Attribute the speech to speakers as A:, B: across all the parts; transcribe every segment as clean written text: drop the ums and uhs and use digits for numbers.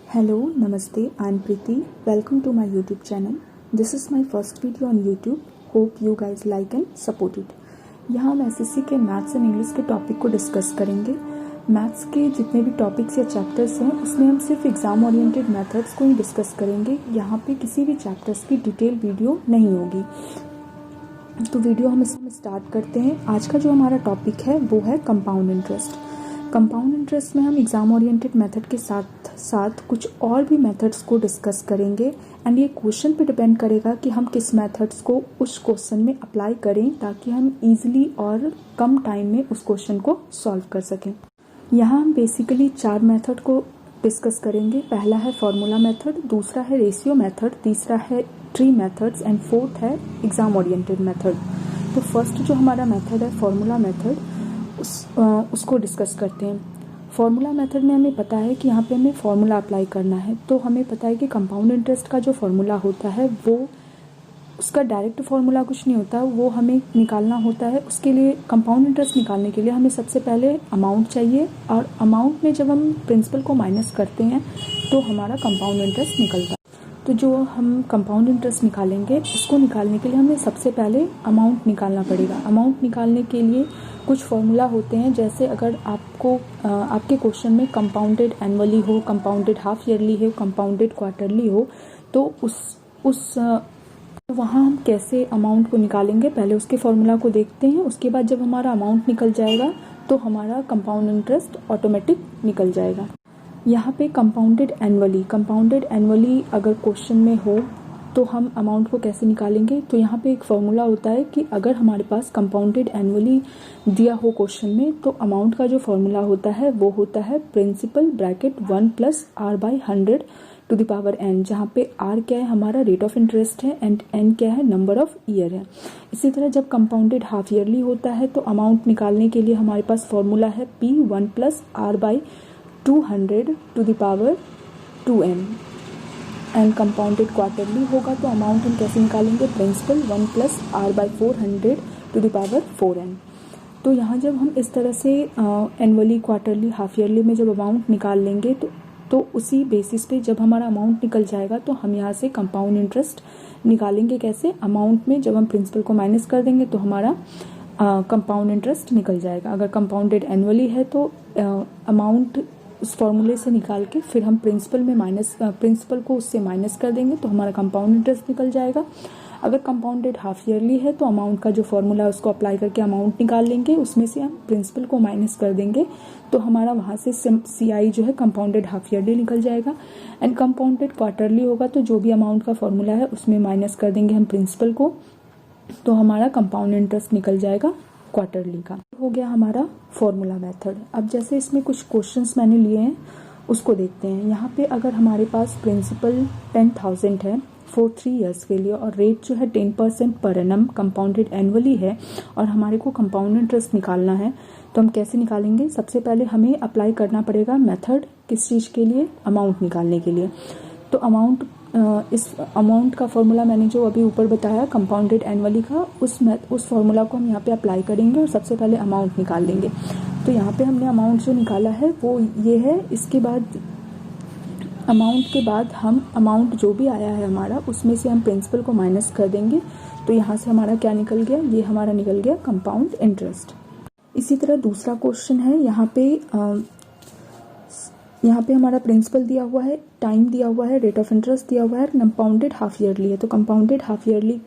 A: Hello, Namaste, I'm Preeti. Welcome to my YouTube channel. This is my first video on YouTube. Hope you guys like and support it. यहाँ हम SSC के maths and English के topic को discuss करेंगे। Maths के जितने भी topics या चैप्टर्स हैं उसमें हम सिर्फ एग्जाम ओरिएंटेड मेथड्स को ही डिस्कस करेंगे। यहाँ पे किसी भी चैप्टर्स की डिटेल वीडियो नहीं होगी। तो वीडियो हम इसमें स्टार्ट करते हैं। आज का जो हमारा टॉपिक है वो है कंपाउंड इंटरेस्ट। कंपाउंड इंटरेस्ट में हम एग्जाम ओरिएंटेड मेथड के साथ साथ कुछ और भी मेथड्स को डिस्कस करेंगे एंड ये क्वेश्चन पे डिपेंड करेगा कि हम किस मेथड्स को उस क्वेश्चन में अप्लाई करें ताकि हम इजीली और कम टाइम में उस क्वेश्चन को सॉल्व कर सकें। यहाँ हम बेसिकली 4 मेथड को डिस्कस करेंगे। पहला है फॉर्मूला मेथड, दूसरा है रेशियो मेथड, तीसरा है ट्री मेथड्स एंड फोर्थ है एग्जाम ओरिएंटेड मेथड। तो फर्स्ट जो हमारा मेथड है फॉर्मूला मेथड, उसको डिस्कस करते हैं। फॉर्मूला मेथड में हमें पता है कि यहाँ पे हमें फॉर्मूला अप्लाई करना है। तो हमें पता है कि कंपाउंड इंटरेस्ट का जो फॉर्मूला होता है वो उसका डायरेक्ट फॉर्मूला कुछ नहीं होता, वो हमें निकालना होता है। उसके लिए कंपाउंड इंटरेस्ट निकालने के लिए हमें सबसे पहले अमाउंट चाहिए और अमाउंट में जब हम प्रिंसिपल को माइनस करते हैं तो हमारा कंपाउंड इंटरेस्ट निकलता है। तो जो हम कंपाउंड इंटरेस्ट निकालेंगे उसको निकालने के लिए हमें सबसे पहले अमाउंट निकालना पड़ेगा। अमाउंट निकालने के लिए कुछ फॉर्मूला होते हैं, जैसे अगर आपके क्वेश्चन में कंपाउंडेड एनुअली हो, कंपाउंडेड हाफ ईयरली हो, कंपाउंडेड क्वार्टरली हो, तो वहाँ हम कैसे अमाउंट को निकालेंगे, पहले उसके फॉर्मूला को देखते हैं। उसके बाद जब हमारा अमाउंट निकल जाएगा तो हमारा कंपाउंड इंटरेस्ट ऑटोमेटिक निकल जाएगा। यहाँ पे कंपाउंडेड एनुअली अगर क्वेश्चन में हो तो हम अमाउंट को कैसे निकालेंगे। तो यहाँ पे एक फॉर्मूला होता है कि अगर हमारे पास कंपाउंडेड एनुअली दिया हो क्वेश्चन में तो अमाउंट का जो फॉर्मूला होता है वो होता है principal bracket 1 + r/100 to the power n, जहाँ पे r क्या है हमारा रेट ऑफ इंटरेस्ट है एंड n क्या है नंबर ऑफ ईयर है। इसी तरह जब कंपाउंडेड हाफ ईयरली होता है तो अमाउंट निकालने के लिए हमारे पास फॉर्मूला है p 1 + r/200 to the power 2n। And compounded quarterly होगा तो अमाउंट हम कैसे निकालेंगे, principal 1 + r/400 to the power 4n। तो यहाँ जब हम इस तरह से एनुअली, क्वार्टरली, हाफ ईयरली में जब अमाउंट निकाल लेंगे तो उसी बेसिस पे जब हमारा अमाउंट निकल जाएगा तो हम यहाँ से कंपाउंड इंटरेस्ट निकालेंगे। कैसे, अमाउंट में जब हम प्रिंसिपल को माइनस कर देंगे तो हमारा कंपाउंड इंटरेस्ट निकल जाएगा। अगर कंपाउंडेड एनुअली है तो अमाउंट उस फॉर्मूले से निकाल के फिर हम प्रिंसिपल को उससे माइनस कर देंगे तो हमारा कंपाउंड इंटरेस्ट निकल जाएगा। अगर कंपाउंडेड हाफ ईयरली है तो अमाउंट का जो फॉर्मूला है उसको अप्लाई करके अमाउंट निकाल लेंगे, उसमें से हम प्रिंसिपल को माइनस कर देंगे तो हमारा वहाँ से CI जो है कंपाउंडेड हाफ ईयरली निकल जाएगा। एंड कंपाउंडेड क्वार्टरली होगा तो जो भी अमाउंट का फॉर्मूला है उसमें माइनस कर देंगे हम प्रिंसिपल को, तो हमारा कंपाउंड इंटरेस्ट निकल जाएगा क्वार्टरली का। हो गया हमारा फॉर्मूला मेथड। अब जैसे इसमें कुछ क्वेश्चंस मैंने लिए हैं उसको देखते हैं। यहाँ पे अगर हमारे पास प्रिंसिपल 10,000 है फॉर 3 ईयर्स के लिए और रेट जो है 10% पर एनम कंपाउंडेड एनुअली है और हमारे को कंपाउंड इंटरेस्ट निकालना है तो हम कैसे निकालेंगे। सबसे पहले हमें अप्लाई करना पड़ेगा मेथड, किस चीज़ के लिए, अमाउंट निकालने के लिए। तो इस अमाउंट का फॉर्मूला मैंने जो अभी ऊपर बताया कंपाउंडेड एनुअली का, उस फॉर्मूला को हम यहाँ पे अप्लाई करेंगे और सबसे पहले अमाउंट निकाल लेंगे। तो यहाँ पे हमने अमाउंट जो निकाला है वो ये है। इसके बाद अमाउंट के बाद हम अमाउंट जो भी आया है हमारा उसमें से हम प्रिंसिपल को माइनस कर देंगे तो यहाँ से हमारा क्या निकल गया, ये हमारा निकल गया कंपाउंड इंटरेस्ट। इसी तरह दूसरा क्वेश्चन है, यहाँ पे हमारा प्रिंसिपल दिया हुआ है, टाइम दिया हुआ है, रेट ऑफ इंटरेस्ट दिया हुआ है, कंपाउंडेड हाफ ईयरली है। तो कंपाउंडेड हाफ ईयरली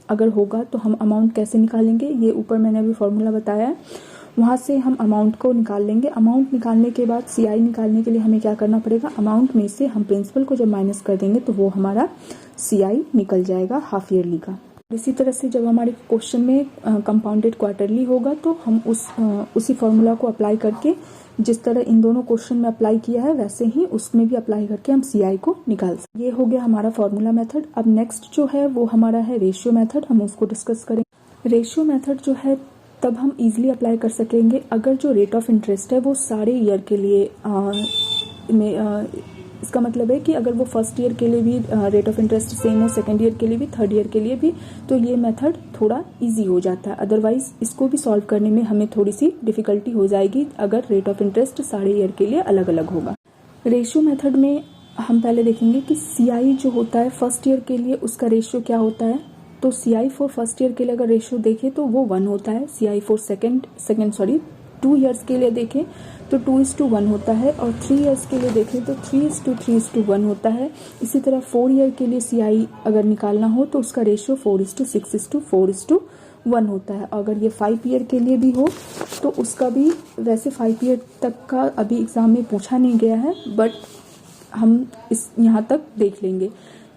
A: अगर होगा तो हम अमाउंट कैसे निकालेंगे, ये ऊपर मैंने अभी फॉर्मूला बताया है, वहाँ से हम अमाउंट को निकाल लेंगे। अमाउंट निकालने के बाद CI निकालने के लिए हमें क्या करना पड़ेगा, अमाउंट में से हम प्रिंसिपल को जब माइनस कर देंगे तो वो हमारा CI निकल जाएगा हाफ ईयरली का। इसी तरह से जब हमारे क्वेश्चन में कंपाउंडेड क्वार्टरली होगा तो हम उसी फॉर्मूला को अप्लाई करके जिस तरह इन दोनों क्वेश्चन में अप्लाई किया है वैसे ही उसमें भी अप्लाई करके हम CI को निकाल सकते। ये हो गया हमारा फॉर्मूला मेथड। अब नेक्स्ट जो है वो हमारा है रेशियो मेथड, हम उसको डिस्कस करेंगे। रेशियो मेथड जो है तब हम इजीली अप्लाई कर सकेंगे अगर जो रेट ऑफ इंटरेस्ट है वो सारे ईयर के लिए इसका मतलब है कि अगर वो फर्स्ट ईयर के लिए भी रेट ऑफ इंटरेस्ट सेम हो, सेकंड ईयर के लिए भी, थर्ड ईयर के लिए भी, तो ये मेथड थोड़ा इजी हो जाता है। अदरवाइज इसको भी सॉल्व करने में हमें थोड़ी सी डिफिकल्टी हो जाएगी अगर रेट ऑफ इंटरेस्ट सारे ईयर के लिए अलग अलग होगा। रेशियो मेथड में हम पहले देखेंगे कि CI जो होता है फर्स्ट ईयर के लिए उसका रेशियो क्या होता है। तो CI फॉर फर्स्ट ईयर के लिए अगर रेशियो देखें तो वो 1 होता है। CI फॉर सेकेंड 2 ईयर्स के लिए देखें तो 2:1 होता है, और 3 ईयर्स के लिए देखें तो 3:3:1 होता है। इसी तरह 4 ईयर के लिए CI अगर निकालना हो तो उसका रेशियो 4:6:4:1 होता है। अगर ये 5 ईयर के लिए भी हो तो उसका भी, वैसे 5 ईयर तक का अभी एग्जाम में पूछा नहीं गया है, बट हम इस यहाँ तक देख लेंगे।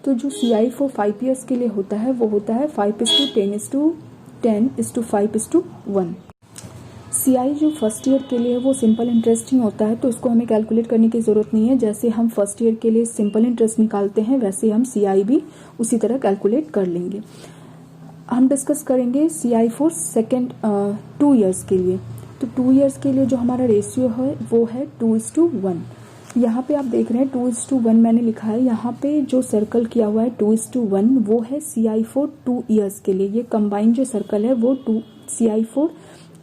A: तो जो CI फॉर 5 ईयर्स के लिए होता है वो होता है 5:10:10:5:1। CI जो फर्स्ट ईयर के लिए है वो सिंपल इंटरेस्ट ही होता है, तो इसको हमें कैलकुलेट करने की ज़रूरत नहीं है। जैसे हम फर्स्ट ईयर के लिए सिंपल इंटरेस्ट निकालते हैं वैसे हम CI भी उसी तरह कैलकुलेट कर लेंगे। हम डिस्कस करेंगे CI फॉर 2 ईयर्स के लिए। तो 2 ईयर्स के लिए जो हमारा रेशियो है वो है 2:1। यहाँ पे आप देख रहे हैं 2:1 मैंने लिखा है। यहाँ पे जो सर्कल किया हुआ है 2:1 वो है CI फॉर 2 ईयर्स के लिए। ये कंबाइंड जो सर्कल है वो CI फॉर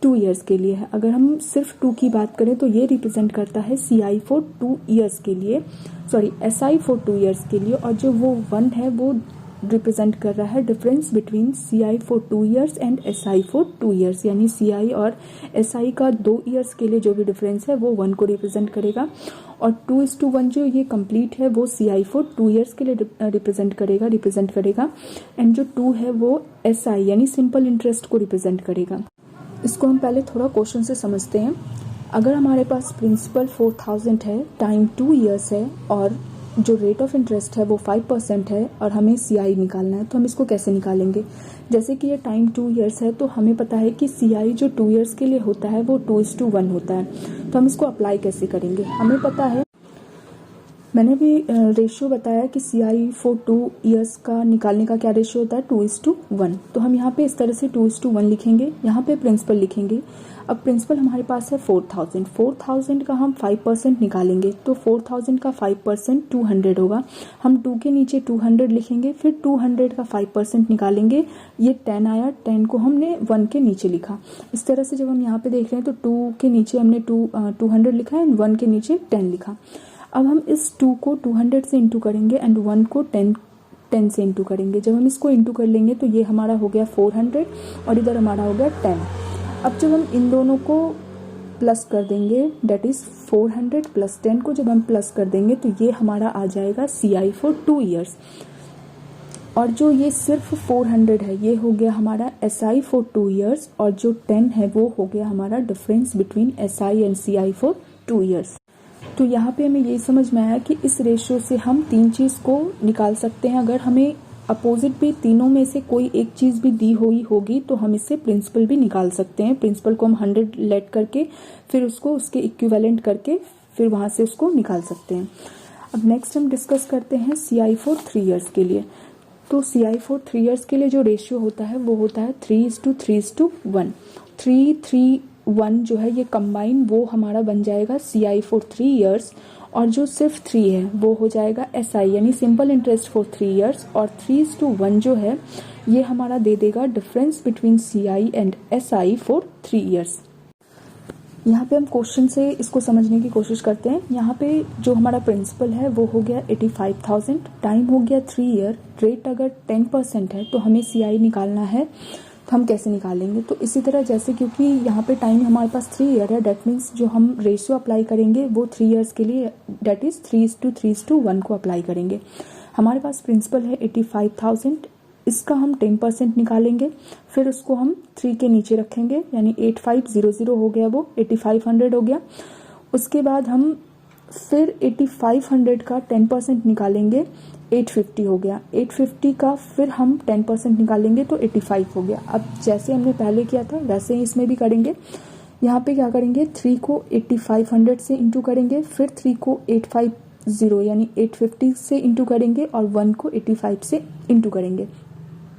A: 2 ईयर्स के लिए है। अगर हम सिर्फ 2 की बात करें तो ये रिप्रेजेंट करता है CI फॉर 2 ईयर्स के लिए, सॉरी SI फॉर 2 ईयर्स के लिए, और जो वो 1 है वो रिप्रेजेंट कर रहा है difference between CI for 2 years and SI for 2 years. यानी CI और SI का 2 ईयर्स के लिए जो भी डिफरेंस है वो 1 को रिप्रेजेंट करेगा, और 2:1 जो ये कंप्लीट है वो CI फॉर 2 ईयर्स के लिए रिप्रेजेंट करेगा, एंड जो 2 है वो SI यानी सिंपल इंटरेस्ट को रिप्रेजेंट करेगा। इसको हम पहले थोड़ा क्वेश्चन से समझते हैं। अगर हमारे पास प्रिंसिपल 4000 है, टाइम 2 ईयर्स है, और जो रेट ऑफ इंटरेस्ट है वो 5% है, और हमें CI निकालना है, तो हम इसको कैसे निकालेंगे। जैसे कि ये टाइम 2 ईयर्स है तो हमें पता है कि CI जो 2 ईयर्स के लिए होता है वो 2:1 होता है। तो हम इसको अप्लाई कैसे करेंगे, हमें पता है, मैंने भी रेशियो बताया कि CI फॉर 2 ईयर्स का निकालने का क्या रेशियो होता है 2:1। तो हम यहाँ पे इस तरह से 2:1 लिखेंगे, यहाँ पे प्रिंसिपल लिखेंगे। अब प्रिंसिपल हमारे पास है 4000 का हम 5% निकालेंगे, तो 4000 का 5% 200 होगा। हम 2 के नीचे 200 लिखेंगे, फिर 200 का 5% निकालेंगे, ये 10 आया, 10 को हमने 1 के नीचे लिखा। इस तरह से जब हम यहाँ पे देख रहे हैं तो 2 के नीचे हमने 200 लिखा एंड 1 के नीचे 10 लिखा। अब हम इस 2 को 200 से इंटू करेंगे एंड 1 को 10 से इंटू करेंगे। जब हम इसको इंटू कर लेंगे तो ये हमारा हो गया 400 और इधर हमारा हो गया 10। अब जब हम इन दोनों को प्लस कर देंगे, डेट इज 400 प्लस 10 को जब हम प्लस कर देंगे तो ये हमारा आ जाएगा CI फॉर 2 ईयर्स। और जो ये सिर्फ 400 है ये हो गया हमारा SI फॉर 2 ईयर्स, और जो 10 है वो हो गया हमारा difference between SI and CI for 2 years. तो यहाँ पे हमें ये समझ में आया कि इस रेशियो से हम 3 चीज़ को निकाल सकते हैं। अगर हमें अपोजिट भी तीनों में से कोई एक चीज़ भी दी हुई होगी तो हम इससे प्रिंसिपल भी निकाल सकते हैं। प्रिंसिपल को हम 100 लेट करके फिर उसको उसके इक्विवेलेंट करके फिर वहाँ से उसको निकाल सकते हैं। अब नेक्स्ट हम डिस्कस करते हैं CI फॉर 3 ईयर्स के लिए। तो CI फॉर 3 ईयर्स के लिए जो रेशियो होता है वो होता है 3:3:1। 3:3:1 जो है ये कंबाइन वो हमारा बन जाएगा CI फॉर 3 ईयर्स, और जो सिर्फ 3 है वो हो जाएगा SI यानी सिंपल इंटरेस्ट फॉर 3 ईयर्स, और 3:1 जो है ये हमारा दे देगा difference between CI and SI for 3 years. यहाँ पे हम क्वेश्चन से इसको समझने की कोशिश करते हैं। यहाँ पे जो हमारा प्रिंसिपल है वो हो गया 85,000, टाइम हो गया 3 ईयर, रेट अगर 10% है तो हमें CI निकालना है, तो हम कैसे निकालेंगे। तो इसी तरह जैसे क्योंकि यहाँ पे टाइम हमारे पास 3 ईयर है, डेट मीन्स जो हम रेशियो अप्लाई करेंगे वो 3 ईयर्स के लिए डेट इज 3:3:1 को अप्लाई करेंगे। हमारे पास प्रिंसिपल है 85,000, इसका हम 10% निकालेंगे, फिर उसको हम 3 के नीचे रखेंगे यानी 8500 हो गया, वो 8500 हो गया। उसके बाद हम फिर 8500 का 10% निकालेंगे, 850 हो गया। 850 का फिर हम 10% निकालेंगे तो 85 हो गया। अब जैसे हमने पहले किया था वैसे ही इसमें भी करेंगे। यहाँ पे क्या करेंगे, 3 को 8500 से इंटू करेंगे, फिर 3 को 850 यानी 850 से इंटू करेंगे, और 1 को 85 से इंटू करेंगे।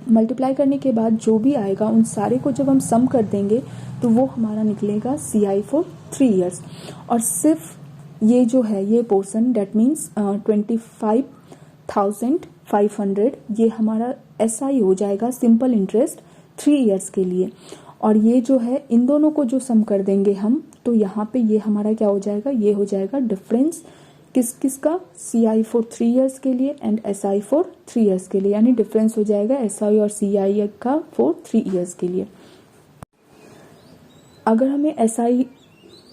A: मल्टीप्लाई करने के बाद जो भी आएगा उन सारे को जब हम सम कर देंगे तो वो हमारा निकलेगा CI फॉर 3 ईयर्स। और सिर्फ ये जो है ये पोर्शन डेट मीन्स 25,500 ये हमारा SI हो जाएगा सिंपल इंटरेस्ट 3 ईयर्स के लिए। और ये जो है इन दोनों को जो सम कर देंगे हम तो यहाँ पे ये हमारा क्या हो जाएगा, ये हो जाएगा डिफरेंस किस किस का, CI फॉर 3 ईयर्स के लिए एंड SI फॉर 3 ईयर्स के लिए, यानी डिफरेंस हो जाएगा SI और CI का फॉर 3 ईयर्स के लिए। अगर हमें SI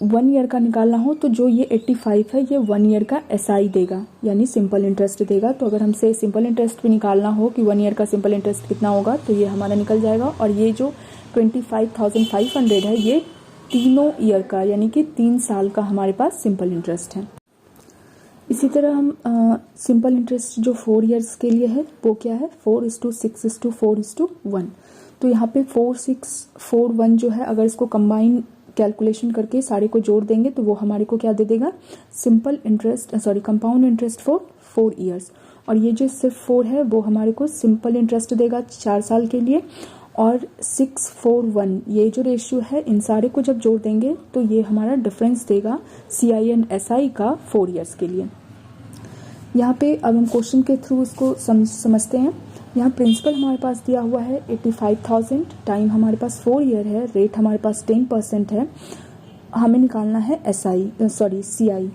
A: 1 ईयर का निकालना हो तो जो ये 85 है ये 1 ईयर का SI देगा, यानी सिंपल इंटरेस्ट देगा। तो अगर हमसे सिंपल इंटरेस्ट भी निकालना हो कि 1 ईयर का सिंपल इंटरेस्ट कितना होगा तो ये हमारा निकल जाएगा। और ये जो 25,500 है ये तीनों ईयर का, यानी कि 3 साल का हमारे पास सिंपल इंटरेस्ट है। इसी तरह हम सिंपल इंटरेस्ट जो 4 ईयर्स के लिए है वो क्या है, 4:6:4:1। तो यहाँ पे 4:6:4:1 जो है, अगर इसको कंबाइन कैलकुलेशन करके सारे को जोड़ देंगे तो वो हमारे को क्या दे देगा, कंपाउंड इंटरेस्ट फॉर 4 ईयर्स। और ये जो सिर्फ 4 है वो हमारे को सिंपल इंटरेस्ट देगा 4 साल के लिए। और 6:4:1 ये जो रेशियो है, इन सारे को जब जोड़ देंगे तो ये हमारा डिफरेंस देगा CI एंड SI का 4 ईयर्स के लिए। यहाँ पे अब हम क्वेश्चन के थ्रू इसको समझते हैं। यहाँ प्रिंसिपल हमारे पास दिया हुआ है 85,000, टाइम हमारे पास 4 ईयर है, रेट हमारे पास 10% है, हमें निकालना है CI।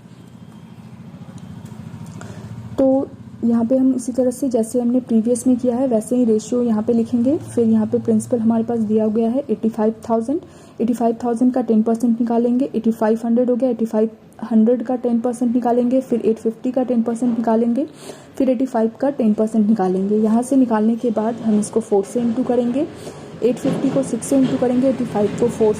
A: तो यहाँ पे हम इसी तरह से जैसे हमने प्रीवियस में किया है वैसे ही रेशियो यहाँ पे लिखेंगे। फिर यहाँ पे प्रिंसिपल हमारे पास दिया गया है 85,000 का 10% निकालेंगे, 8500 हो गया, 8500 का 10% निकालेंगे, फिर 850 का 10% निकालेंगे, फिर 85 का 10% निकालेंगे। यहाँ से निकालने के बाद हम इसको 4 से इंटू करेंगे, 850 को 6 से इंटू करेंगे, 85 को 4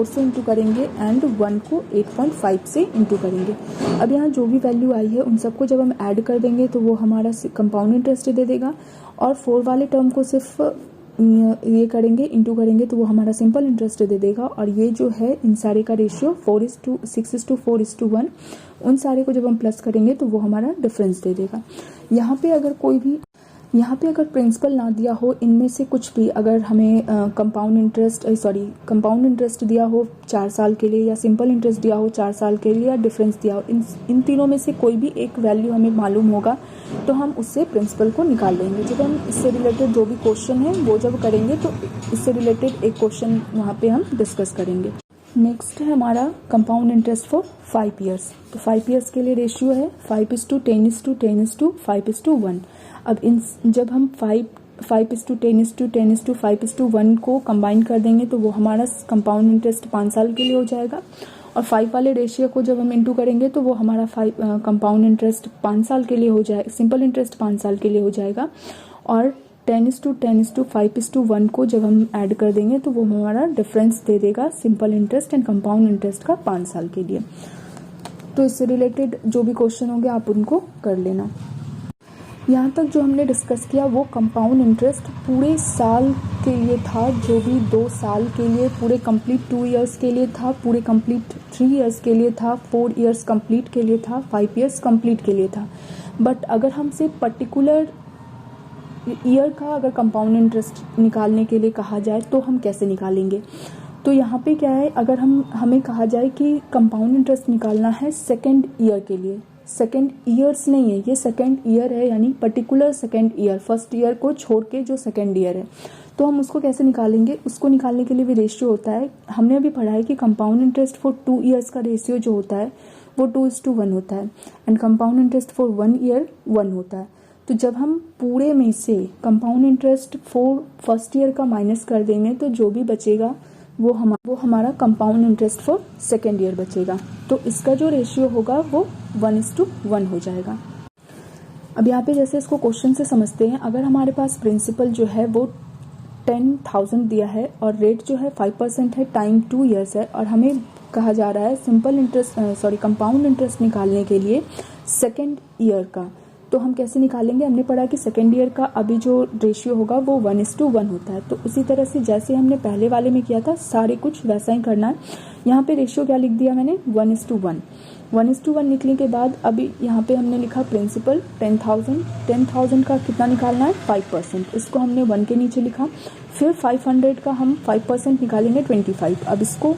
A: से इंटू करेंगे एंड 1 को 8.5 से इंटू करेंगे। अब यहाँ जो भी वैल्यू आई है उन सबको जब हम ऐड कर देंगे तो वो हमारा कंपाउंड इंटरेस्ट दे देगा। और 4 वाले टर्म को सिर्फ ये करेंगे, इंटू करेंगे तो वो हमारा सिंपल इंटरेस्ट दे देगा। और ये जो है इन सारे का रेशियो 4:6:4:1, उन सारे को जब हम प्लस करेंगे तो वो हमारा डिफरेंस दे देगा। यहाँ पे अगर प्रिंसिपल ना दिया हो, इनमें से कुछ भी, अगर हमें कंपाउंड इंटरेस्ट दिया हो 4 साल के लिए, या सिंपल इंटरेस्ट दिया हो 4 साल के लिए, या डिफरेंस दिया हो, इन तीनों में से कोई भी एक वैल्यू हमें मालूम होगा तो हम उससे प्रिंसिपल को निकाल लेंगे। जब हम इससे रिलेटेड जो भी क्वेश्चन है वो जब करेंगे तो इससे रिलेटेड एक क्वेश्चन वहाँ पे हम डिस्कस करेंगे। नेक्स्ट है हमारा कंपाउंड इंटरेस्ट फॉर 5 ईयर्स। तो 5 ईयर्स के लिए रेशियो है 5:10:10:5:1। अब जब हम 5:10:10:5:1 को कंबाइन कर देंगे तो वो हमारा कंपाउंड इंटरेस्ट 5 साल के लिए हो जाएगा। और 5 वाले रेशियो को जब हम इंटू करेंगे तो वो हमारा कंपाउंड इंटरेस्ट 5 साल के लिए हो जाएगा, सिंपल इंटरेस्ट 5 साल के लिए हो जाएगा। और 10:10:5:1 को जब हम ऐड कर देंगे तो वो हमारा डिफरेंस दे देगा simple interest and compound interest का 5 साल के लिए। तो इससे रिलेटेड जो भी क्वेश्चन होंगे आप उनको कर लेना। यहाँ तक जो हमने डिस्कस किया वो कंपाउंड इंटरेस्ट पूरे साल के लिए था, जो भी 2 साल के लिए, पूरे कंप्लीट 2 ईयर्स के लिए था, पूरे कंप्लीट 3 ईयर्स के लिए था, 4 ईयर्स कंप्लीट के लिए था, 5 ईयर्स कंप्लीट के लिए था। बट अगर हमसे पर्टिकुलर ईयर का अगर कंपाउंड इंटरेस्ट निकालने के लिए कहा जाए तो हम कैसे निकालेंगे? तो यहाँ पे क्या है, अगर हमें कहा जाए कि कंपाउंड इंटरेस्ट निकालना है सेकेंड ईयर के लिए, सेकेंड ईयर्स नहीं है, ये सेकेंड ईयर है, यानी particular second year, first year को छोड़ के जो सेकेंड ईयर है, तो हम उसको कैसे निकालेंगे? उसको निकालने के लिए भी रेशियो होता है। हमने अभी पढ़ा है कि कंपाउंड इंटरेस्ट फॉर 2 ईयर्स का रेशियो जो होता है वो 2:1 होता है and compound interest for 1 year 1 होता है। तो जब हम पूरे में से compound interest for first year का माइनस कर देंगे तो जो भी बचेगा वो हमारा compound interest for second year बचेगा। तो इसका जो रेशियो होगा वो 1:1 हो जाएगा। अब यहाँ पे जैसे इसको क्वेश्चन से समझते हैं, अगर हमारे पास प्रिंसिपल जो है वो 10,000 दिया है और रेट जो है 5% है, टाइम 2 ईयर्स है, और हमें कहा जा रहा है कंपाउंड इंटरेस्ट निकालने के लिए सेकेंड ईयर का, तो हम कैसे निकालेंगे? हमने पढ़ा कि सेकेंड ईयर का अभी जो रेशियो होगा वो 1:1 होता है। तो उसी तरह से जैसे हमने पहले वाले में किया था सारे कुछ वैसा ही करना है। यहाँ पे रेशियो क्या लिख दिया मैंने? 1:1। 1:1 लिखने के बाद अभी यहाँ पे हमने लिखा प्रिंसिपल 10,000 का कितना निकालना है? 5%। इसको हमने 1 के नीचे लिखा। फिर 500 का हम 5% निकालेंगे 25। अब इसको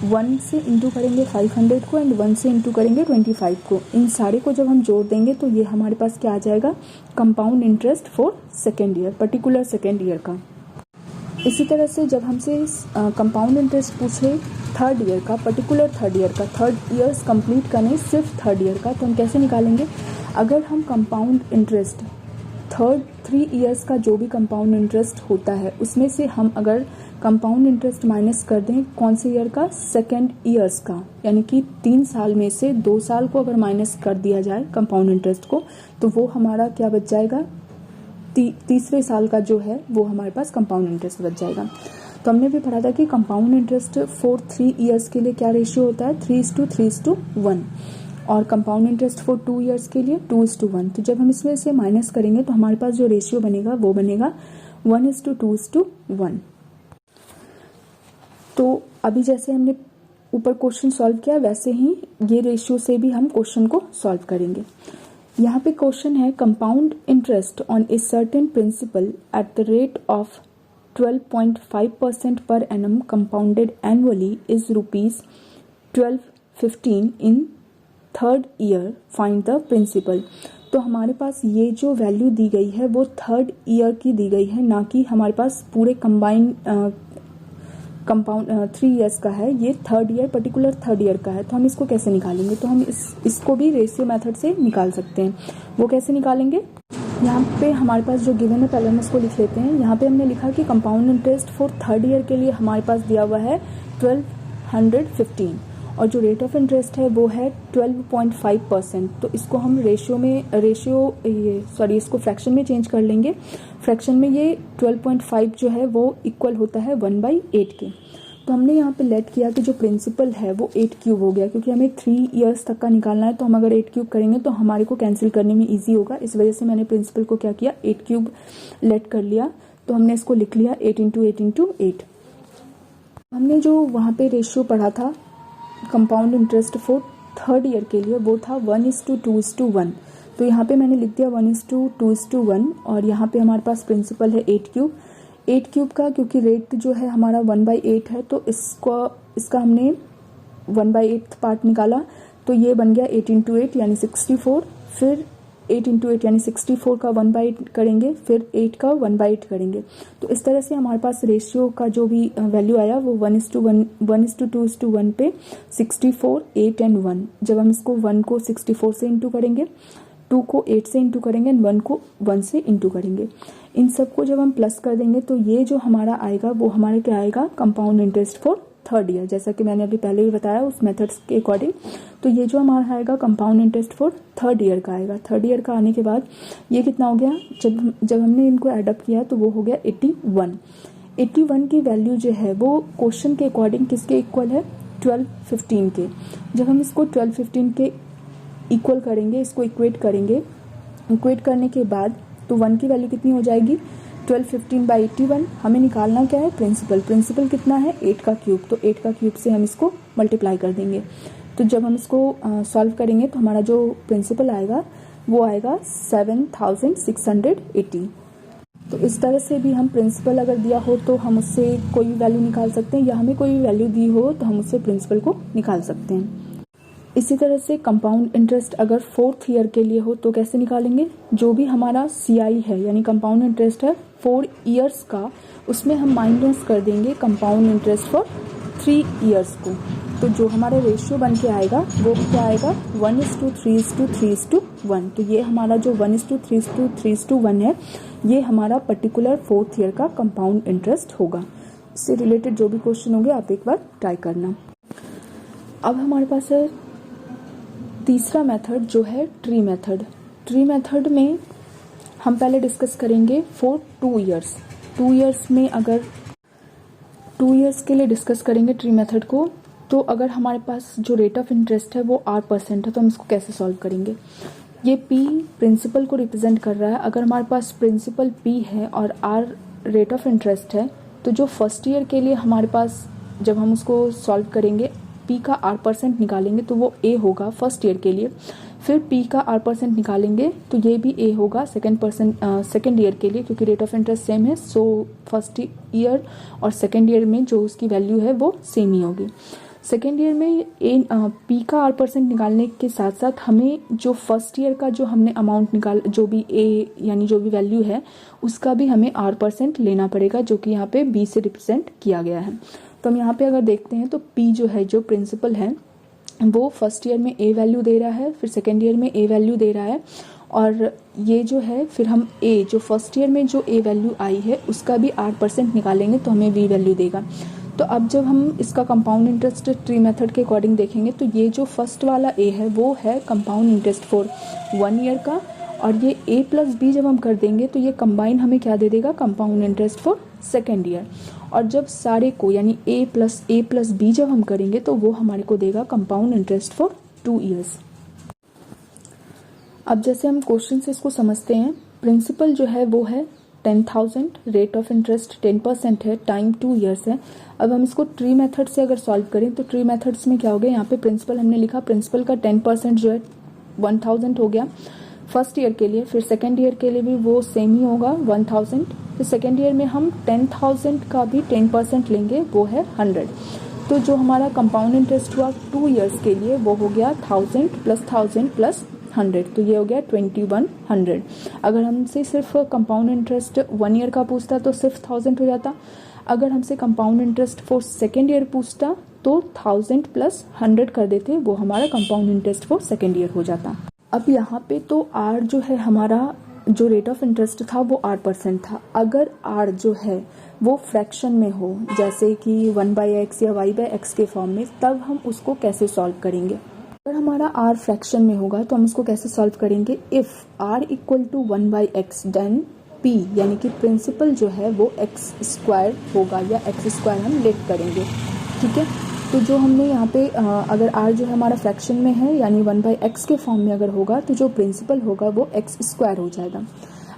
A: 1 से इंटू करेंगे 500 को एंड 1 से इंटू करेंगे 25 को। इन सारे को जब हम जोड़ देंगे तो ये हमारे पास क्या आ जाएगा? Compound interest for second year, particular second year का। इसी तरह से जब हमसे कंपाउंड इंटरेस्ट पूछे थर्ड ईयर का, पर्टिकुलर थर्ड ईयर का, थर्ड ईयर्स कंप्लीट करने सिर्फ थर्ड ईयर का, तो हम कैसे निकालेंगे? अगर हम कंपाउंड इंटरेस्ट थर्ड 3 ईयर्स का जो भी कंपाउंड इंटरेस्ट होता है उसमें से हम अगर कंपाउंड इंटरेस्ट माइनस कर दें कौन से ईयर का? सेकेंड ईयर्स का, यानी कि 3 साल में से 2 साल को अगर माइनस कर दिया जाए कंपाउंड इंटरेस्ट को, तो वो हमारा क्या बच जाएगा? तीसरे साल का जो है वो हमारे पास कंपाउंड इंटरेस्ट बच जाएगा। तो हमने भी पढ़ा था कि कंपाउंड इंटरेस्ट फॉर 3 ईयर्स के लिए क्या रेशियो होता है? 3:3:1, और कंपाउंड इंटरेस्ट फॉर 2 ईयर्स के लिए 2:1। तो जब हम इसमें से माइनस करेंगे तो हमारे पास जो रेशियो बनेगा वो बनेगा 1:2:1। तो अभी जैसे हमने ऊपर क्वेश्चन सॉल्व किया वैसे ही ये रेशियो से भी हम क्वेश्चन को सॉल्व करेंगे। यहाँ पे क्वेश्चन है compound interest on a certain principal at the rate of 12.5% per annum compounded annually is ₹1215 in third year, find the principal. तो हमारे पास ये जो वैल्यू दी गई है वो थर्ड ईयर की दी गई है, ना कि हमारे पास पूरे कंबाइंड कंपाउंड 3 ईयर्स का है। ये third year, particular third year का है। तो हम इसको कैसे निकालेंगे? तो हम इसको भी रेशियो मेथड से निकाल सकते हैं। वो कैसे निकालेंगे? यहाँ पे हमारे पास जो गिवन है पहले हम इसको लिख लेते हैं। यहाँ पे हमने लिखा कि compound interest for third year के लिए हमारे पास दिया हुआ है 1215, और जो रेट ऑफ इंटरेस्ट है वो है 12.5%। तो इसको हम इसको फ्रैक्शन में चेंज कर लेंगे। फ्रैक्शन में ये 12.5 जो है वो इक्वल होता है 1/8 के। तो हमने यहाँ पे लेट किया कि जो प्रिंसिपल है वो 8 क्यूब हो गया, क्योंकि हमें 3 ईयर्स तक का निकालना है। तो हम अगर 8 क्यूब करेंगे तो हमारे को कैंसिल करने में ईजी होगा, इस वजह से मैंने प्रिंसिपल को क्या किया? 8 क्यूब लेट कर लिया। तो हमने इसको लिख लिया 8 × 8 × 8। हमने जो वहाँ पे रेशियो पढ़ा था compound interest for third year के लिए वो था 1:2:1। तो यहाँ पे मैंने लिख दिया 1:2:1, और यहाँ पे हमारे पास प्रिंसिपल है 8 क्यूब। 8 क्यूब का क्योंकि रेट जो है हमारा 1/8 है, तो इसका हमने 1/8 पार्ट निकाला, तो ये बन गया 8 × 8 यानी 64। फिर 8 × 8 यानी 64 का 1/8 करेंगे, फिर 8 का 1/8 करेंगे। तो इस तरह से हमारे पास रेशियो का जो भी वैल्यू आया वो 1:2:1 पे 64, 8 एंड 1। जब हम इसको 1 को 64 से इंटू करेंगे, 2 को 8 से इंटू करेंगे, 1 को 1 से इंटू करेंगे। इन सबको जब हम प्लस कर देंगे तो ये जो हमारा आएगा वो हमारा क्या आएगा? Compound interest for third year, जैसा कि मैंने अभी पहले ही बताया उस मेथड्स के अकॉर्डिंग। तो ये जो हमारा आएगा compound interest for third year का आएगा। थर्ड ईयर का आने के बाद ये कितना हो गया? जब हमने इनको एडअप किया तो वो हो गया 81। 81 की वैल्यू जो है वो क्वेश्चन के अकॉर्डिंग किसके इक्वल है? 1215 के। जब हम इसको 1215 के इक्वल करेंगे, इसको इक्वेट करेंगे, इक्वेट करने के बाद तो 1 की वैल्यू कितनी हो जाएगी? 1215/81। हमें निकालना क्या है? प्रिंसिपल। प्रिंसिपल कितना है? 8 का क्यूब। तो 8 का क्यूब से हम इसको मल्टीप्लाई कर देंगे। तो जब हम इसको सॉल्व करेंगे तो हमारा जो प्रिंसिपल आएगा वो आएगा 7680। तो इस तरह से भी हम प्रिंसिपल अगर दिया हो तो हम उससे कोई भी वैल्यू निकाल सकते हैं, या हमें कोई भी वैल्यू दी हो तो हम उससे प्रिंसिपल को निकाल सकते हैं। इसी तरह से कंपाउंड इंटरेस्ट अगर 4th ईयर के लिए हो तो कैसे निकालेंगे? जो भी हमारा CI है यानी कंपाउंड इंटरेस्ट है 4 ईयर्स का, उसमें हम माइनस कर देंगे कंपाउंड इंटरेस्ट फॉर 3 ईयर्स को। तो जो हमारा रेशियो बन के आएगा वो क्या आएगा? 1:3:3:1। तो ये हमारा जो 1:3:3:1 है ये हमारा पर्टिकुलर 4th ईयर का कंपाउंड इंटरेस्ट होगा। इससे रिलेटेड जो भी क्वेश्चन होंगे आप एक बार ट्राई करना। अब हमारे पास है तीसरा मेथड जो है ट्री मेथड। ट्री मेथड में हम पहले डिस्कस करेंगे फॉर 2 ईयर्स। 2 ईयर्स में अगर 2 ईयर्स के लिए डिस्कस करेंगे ट्री मेथड को, तो अगर हमारे पास जो रेट ऑफ इंटरेस्ट है वो 8% है तो हम इसको कैसे सॉल्व करेंगे? ये P प्रिंसिपल को रिप्रेजेंट कर रहा है। अगर हमारे पास प्रिंसिपल P है और R रेट ऑफ इंटरेस्ट है, तो जो फर्स्ट ईयर के लिए हमारे पास जब हम उसको सॉल्व करेंगे P का 8% निकालेंगे तो वो A होगा फर्स्ट ईयर के लिए। फिर P का 8% निकालेंगे तो ये भी A होगा सेकेंड ईयर के लिए, क्योंकि रेट ऑफ इंटरेस्ट सेम है। सो फर्स्ट ईयर और सेकेंड ईयर में जो उसकी वैल्यू है वो सेम ही होगी। सेकेंड ईयर में पी का R% निकालने के साथ साथ हमें जो फर्स्ट ईयर का जो हमने अमाउंट निकाल, जो भी ए यानी जो भी वैल्यू है उसका भी हमें R% लेना पड़ेगा, जो कि यहाँ पे बी से रिप्रेजेंट किया गया है। तो हम यहाँ पे अगर देखते हैं तो पी जो है, जो प्रिंसिपल है, वो फर्स्ट ईयर में ए वैल्यू दे रहा है, फिर सेकेंड ईयर में ए वैल्यू दे रहा है, और ये जो है फिर हम ए जो फर्स्ट ईयर में जो ए वैल्यू आई है उसका भी R% निकालेंगे तो हमें वी वैल्यू देगा। तो अब जब हम इसका कंपाउंड इंटरेस्ट ट्री मेथड के अकॉर्डिंग देखेंगे तो ये जो फर्स्ट वाला ए है वो है कंपाउंड इंटरेस्ट फॉर 1 ईयर का, और ये ए प्लस बी जब हम कर देंगे तो ये कंबाइन हमें क्या दे देगा, compound interest for second year. और जब सारे को यानी ए प्लस बी जब हम करेंगे तो वो हमारे को देगा कंपाउंड इंटरेस्ट फॉर 2 ईयर्स। अब जैसे हम क्वेश्चन से इसको समझते हैं, प्रिंसिपल जो है वो है 10,000, रेट ऑफ इंटरेस्ट 10% है, टाइम 2 ईयर्स है। अब हम इसको ट्री मेथड से अगर सॉल्व करें तो ट्री मेथड्स में क्या हो गया, यहाँ पे प्रिंसिपल हमने लिखा, प्रिंसिपल का 10% जो है 1000 हो गया फर्स्ट ईयर के लिए, फिर सेकेंड ईयर के लिए भी वो सेम ही होगा 1000, फिर सेकेंड ईयर में हम 10,000 का भी 10% लेंगे, वो है 100। तो जो हमारा कंपाउंड इंटरेस्ट हुआ 2 ईयर्स के लिए वो हो गया 1000 प्लस 100, तो ये हो गया 2100। अगर हमसे सिर्फ कंपाउंड इंटरेस्ट 1 ईयर का पूछता तो सिर्फ 1000 हो जाता, अगर हमसे compound interest for second year पूछता तो 1000 प्लस 100 कर देते, वो हमारा compound interest for second year हो जाता। अब यहाँ पे तो आर जो है हमारा जो रेट ऑफ इंटरेस्ट था वो R% था। अगर आर जो है वो फ्रैक्शन में हो, जैसे कि 1/x या y/x के फॉर्म में, तब हम उसको कैसे सॉल्व करेंगे। अगर हमारा r फ्रैक्शन में होगा तो हम उसको कैसे सॉल्व करेंगे, if r equal to 1/x then p यानी कि प्रिंसिपल जो है वो x² होगा या x² हम लेट करेंगे, ठीक है। तो जो हमने यहाँ पे अगर r जो है हमारा फ्रैक्शन में है यानी 1/x के फॉर्म में अगर होगा तो जो प्रिंसिपल होगा वो x² हो जाएगा।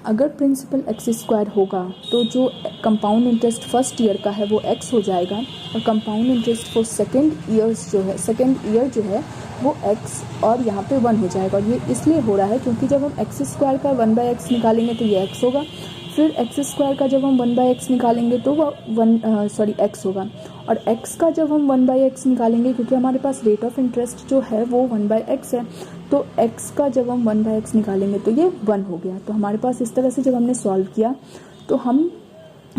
A: अगर प्रिंसिपल x² होगा तो जो कंपाउंड इंटरेस्ट फर्स्ट ईयर का है वो x हो जाएगा, और compound interest for second year जो है वो x और यहाँ पे 1 हो जाएगा। और ये इसलिए हो रहा है क्योंकि जब हम x² का 1/x निकालेंगे तो ये x होगा, फिर x² का जब हम 1/x निकालेंगे तो वो x होगा, और x का जब हम 1/x निकालेंगे, क्योंकि हमारे पास रेट ऑफ इंटरेस्ट जो है वो 1/x है, तो x का जब हम 1/x निकालेंगे तो ये 1 हो गया। तो हमारे पास इस तरह से जब हमने सॉल्व किया तो हम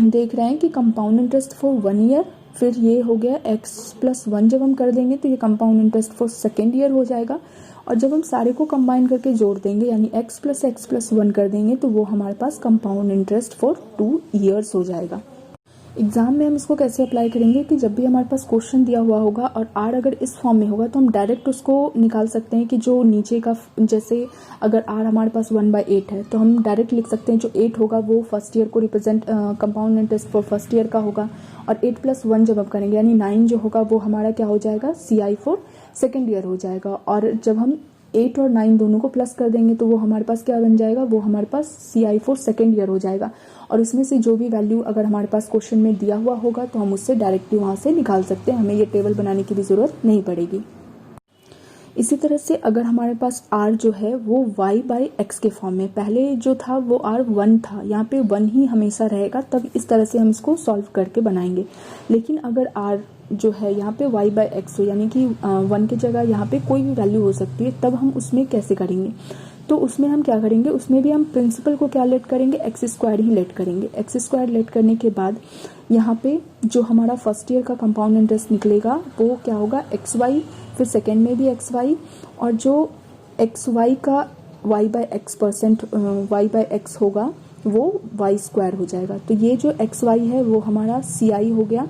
A: देख रहे हैं कि कंपाउंड इंटरेस्ट फॉर 1 ईयर, फिर ये हो गया x+1 जब हम कर देंगे तो ये compound interest for second year हो जाएगा, और जब हम सारे को कंबाइन करके जोड़ देंगे यानी x+1 कर देंगे तो वो हमारे पास कंपाउंड इंटरेस्ट फॉर 2 ईयर्स हो जाएगा। एग्जाम में हम इसको कैसे अप्लाई करेंगे कि जब भी हमारे पास क्वेश्चन दिया हुआ होगा और r अगर इस फॉर्म में होगा तो हम डायरेक्ट उसको निकाल सकते हैं कि जो नीचे का, जैसे अगर r हमारे पास 1/8 है तो हम डायरेक्ट लिख सकते हैं जो 8 होगा वो फर्स्ट ईयर को represent compound interest for first year का होगा, और 8+1 जब हम करेंगे यानी 9 जो होगा वो हमारा क्या हो जाएगा, CI फॉर सेकेंड ईयर हो जाएगा, और जब हम 8 और 9 दोनों को प्लस कर देंगे तो वो हमारे पास क्या बन जाएगा, वो हमारे पास CI फॉर सेकेंड ईयर हो जाएगा। और इसमें से जो भी वैल्यू अगर हमारे पास क्वेश्चन में दिया हुआ होगा तो हम उससे डायरेक्टली वहाँ से निकाल सकते हैं, हमें ये टेबल बनाने की भी ज़रूरत नहीं पड़ेगी। इसी तरह से अगर हमारे पास r जो है वो y/x के फॉर्म में, पहले जो था वो r 1 था, यहाँ पे 1 ही हमेशा रहेगा, तब इस तरह से हम इसको सॉल्व करके बनाएंगे। लेकिन अगर r जो है यहाँ पे y/x हो यानी कि 1 की जगह यहाँ पे कोई भी वैल्यू हो सकती है, तब हम उसमें कैसे करेंगे, तो उसमें हम क्या करेंगे, उसमें भी हम प्रिंसिपल को क्या लेट करेंगे, x² ही लेट करेंगे। x² लेट करने के बाद यहाँ पे जो हमारा फर्स्ट ईयर का कंपाउंड इंटरेस्ट निकलेगा वो क्या होगा, xy, फिर सेकेंड में भी xy, और जो xy का y/x होगा वो y² हो जाएगा। तो ये जो xy है वो हमारा CI हो गया,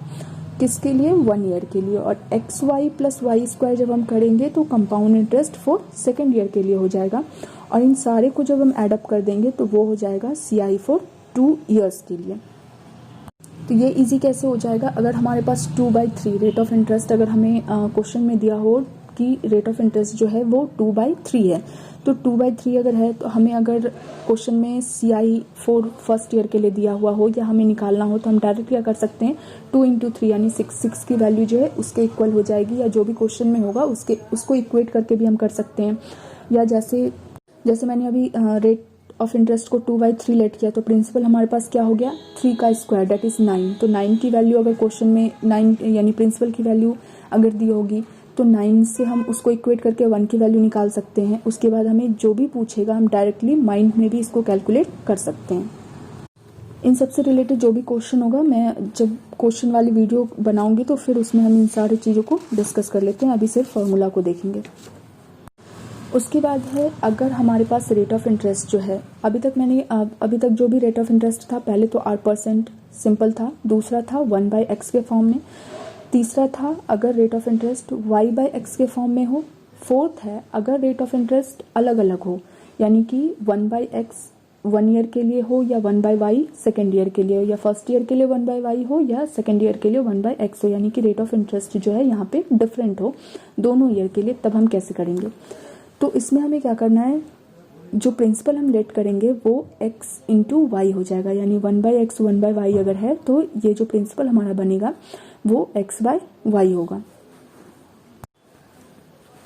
A: किसके लिए, 1 ईयर के लिए, और xy प्लस y² जब हम करेंगे तो compound interest for second year के लिए हो जाएगा, और इन सारे को जब हम एडअप कर देंगे तो वो हो जाएगा CI फॉर 2 ईयर्स के लिए। तो ये इजी कैसे हो जाएगा, अगर हमारे पास 2/3 रेट ऑफ इंटरेस्ट अगर हमें क्वेश्चन में दिया हो कि रेट ऑफ इंटरेस्ट जो है वो 2/3 है, तो 2/3 अगर है तो हमें अगर क्वेश्चन में CI फॉर फर्स्ट ईयर के लिए दिया हुआ हो या हमें निकालना हो तो हम डायरेक्ट क्या कर सकते हैं, 2 × 3 यानी 6 की वैल्यू जो है उसके इक्वल हो जाएगी, या जो भी क्वेश्चन में होगा उसको इक्वेट करके भी हम कर सकते हैं। या जैसे मैंने अभी रेट ऑफ इंटरेस्ट को 2/3 लेट किया तो प्रिंसिपल हमारे पास क्या हो गया, 3 का स्क्वायर दैट इज 9, तो 9 की वैल्यू अगर क्वेश्चन में 9 यानी प्रिंसिपल की वैल्यू अगर दी होगी तो 9 से हम उसको इक्वेट करके 1 की वैल्यू निकाल सकते हैं। उसके बाद हमें जो भी पूछेगा हम डायरेक्टली माइंड में भी इसको कैलकुलेट कर सकते हैं। इन सबसे रिलेटेड जो भी क्वेश्चन होगा, मैं जब क्वेश्चन वाली वीडियो बनाऊंगी तो फिर उसमें हम इन सारी चीज़ों को डिस्कस कर लेते हैं। अभी सिर्फ फॉर्मूला को देखेंगे। उसके बाद है, अगर हमारे पास रेट ऑफ इंटरेस्ट जो है, अभी तक जो भी रेट ऑफ इंटरेस्ट था, पहले तो 8% सिंपल था, दूसरा था 1/x के फॉर्म में, तीसरा था अगर रेट ऑफ इंटरेस्ट y/x के फॉर्म में हो, फोर्थ है अगर रेट ऑफ इंटरेस्ट अलग अलग हो, यानी कि 1/x 1 ईयर के लिए हो या 1/y सेकेंड ईयर के लिए हो, या फर्स्ट ईयर के लिए 1/y हो या सेकेंड ईयर के लिए 1/x हो, यानी कि रेट ऑफ इंटरेस्ट जो है यहाँ पे डिफरेंट हो दोनों ईयर के लिए, तब हम कैसे करेंगे। तो इसमें हमें क्या करना है, जो प्रिंसिपल हम लेट करेंगे वो x इंटू वाई हो जाएगा, यानी 1/x 1/y अगर है तो ये जो प्रिंसिपल हमारा बनेगा वो x/y होगा।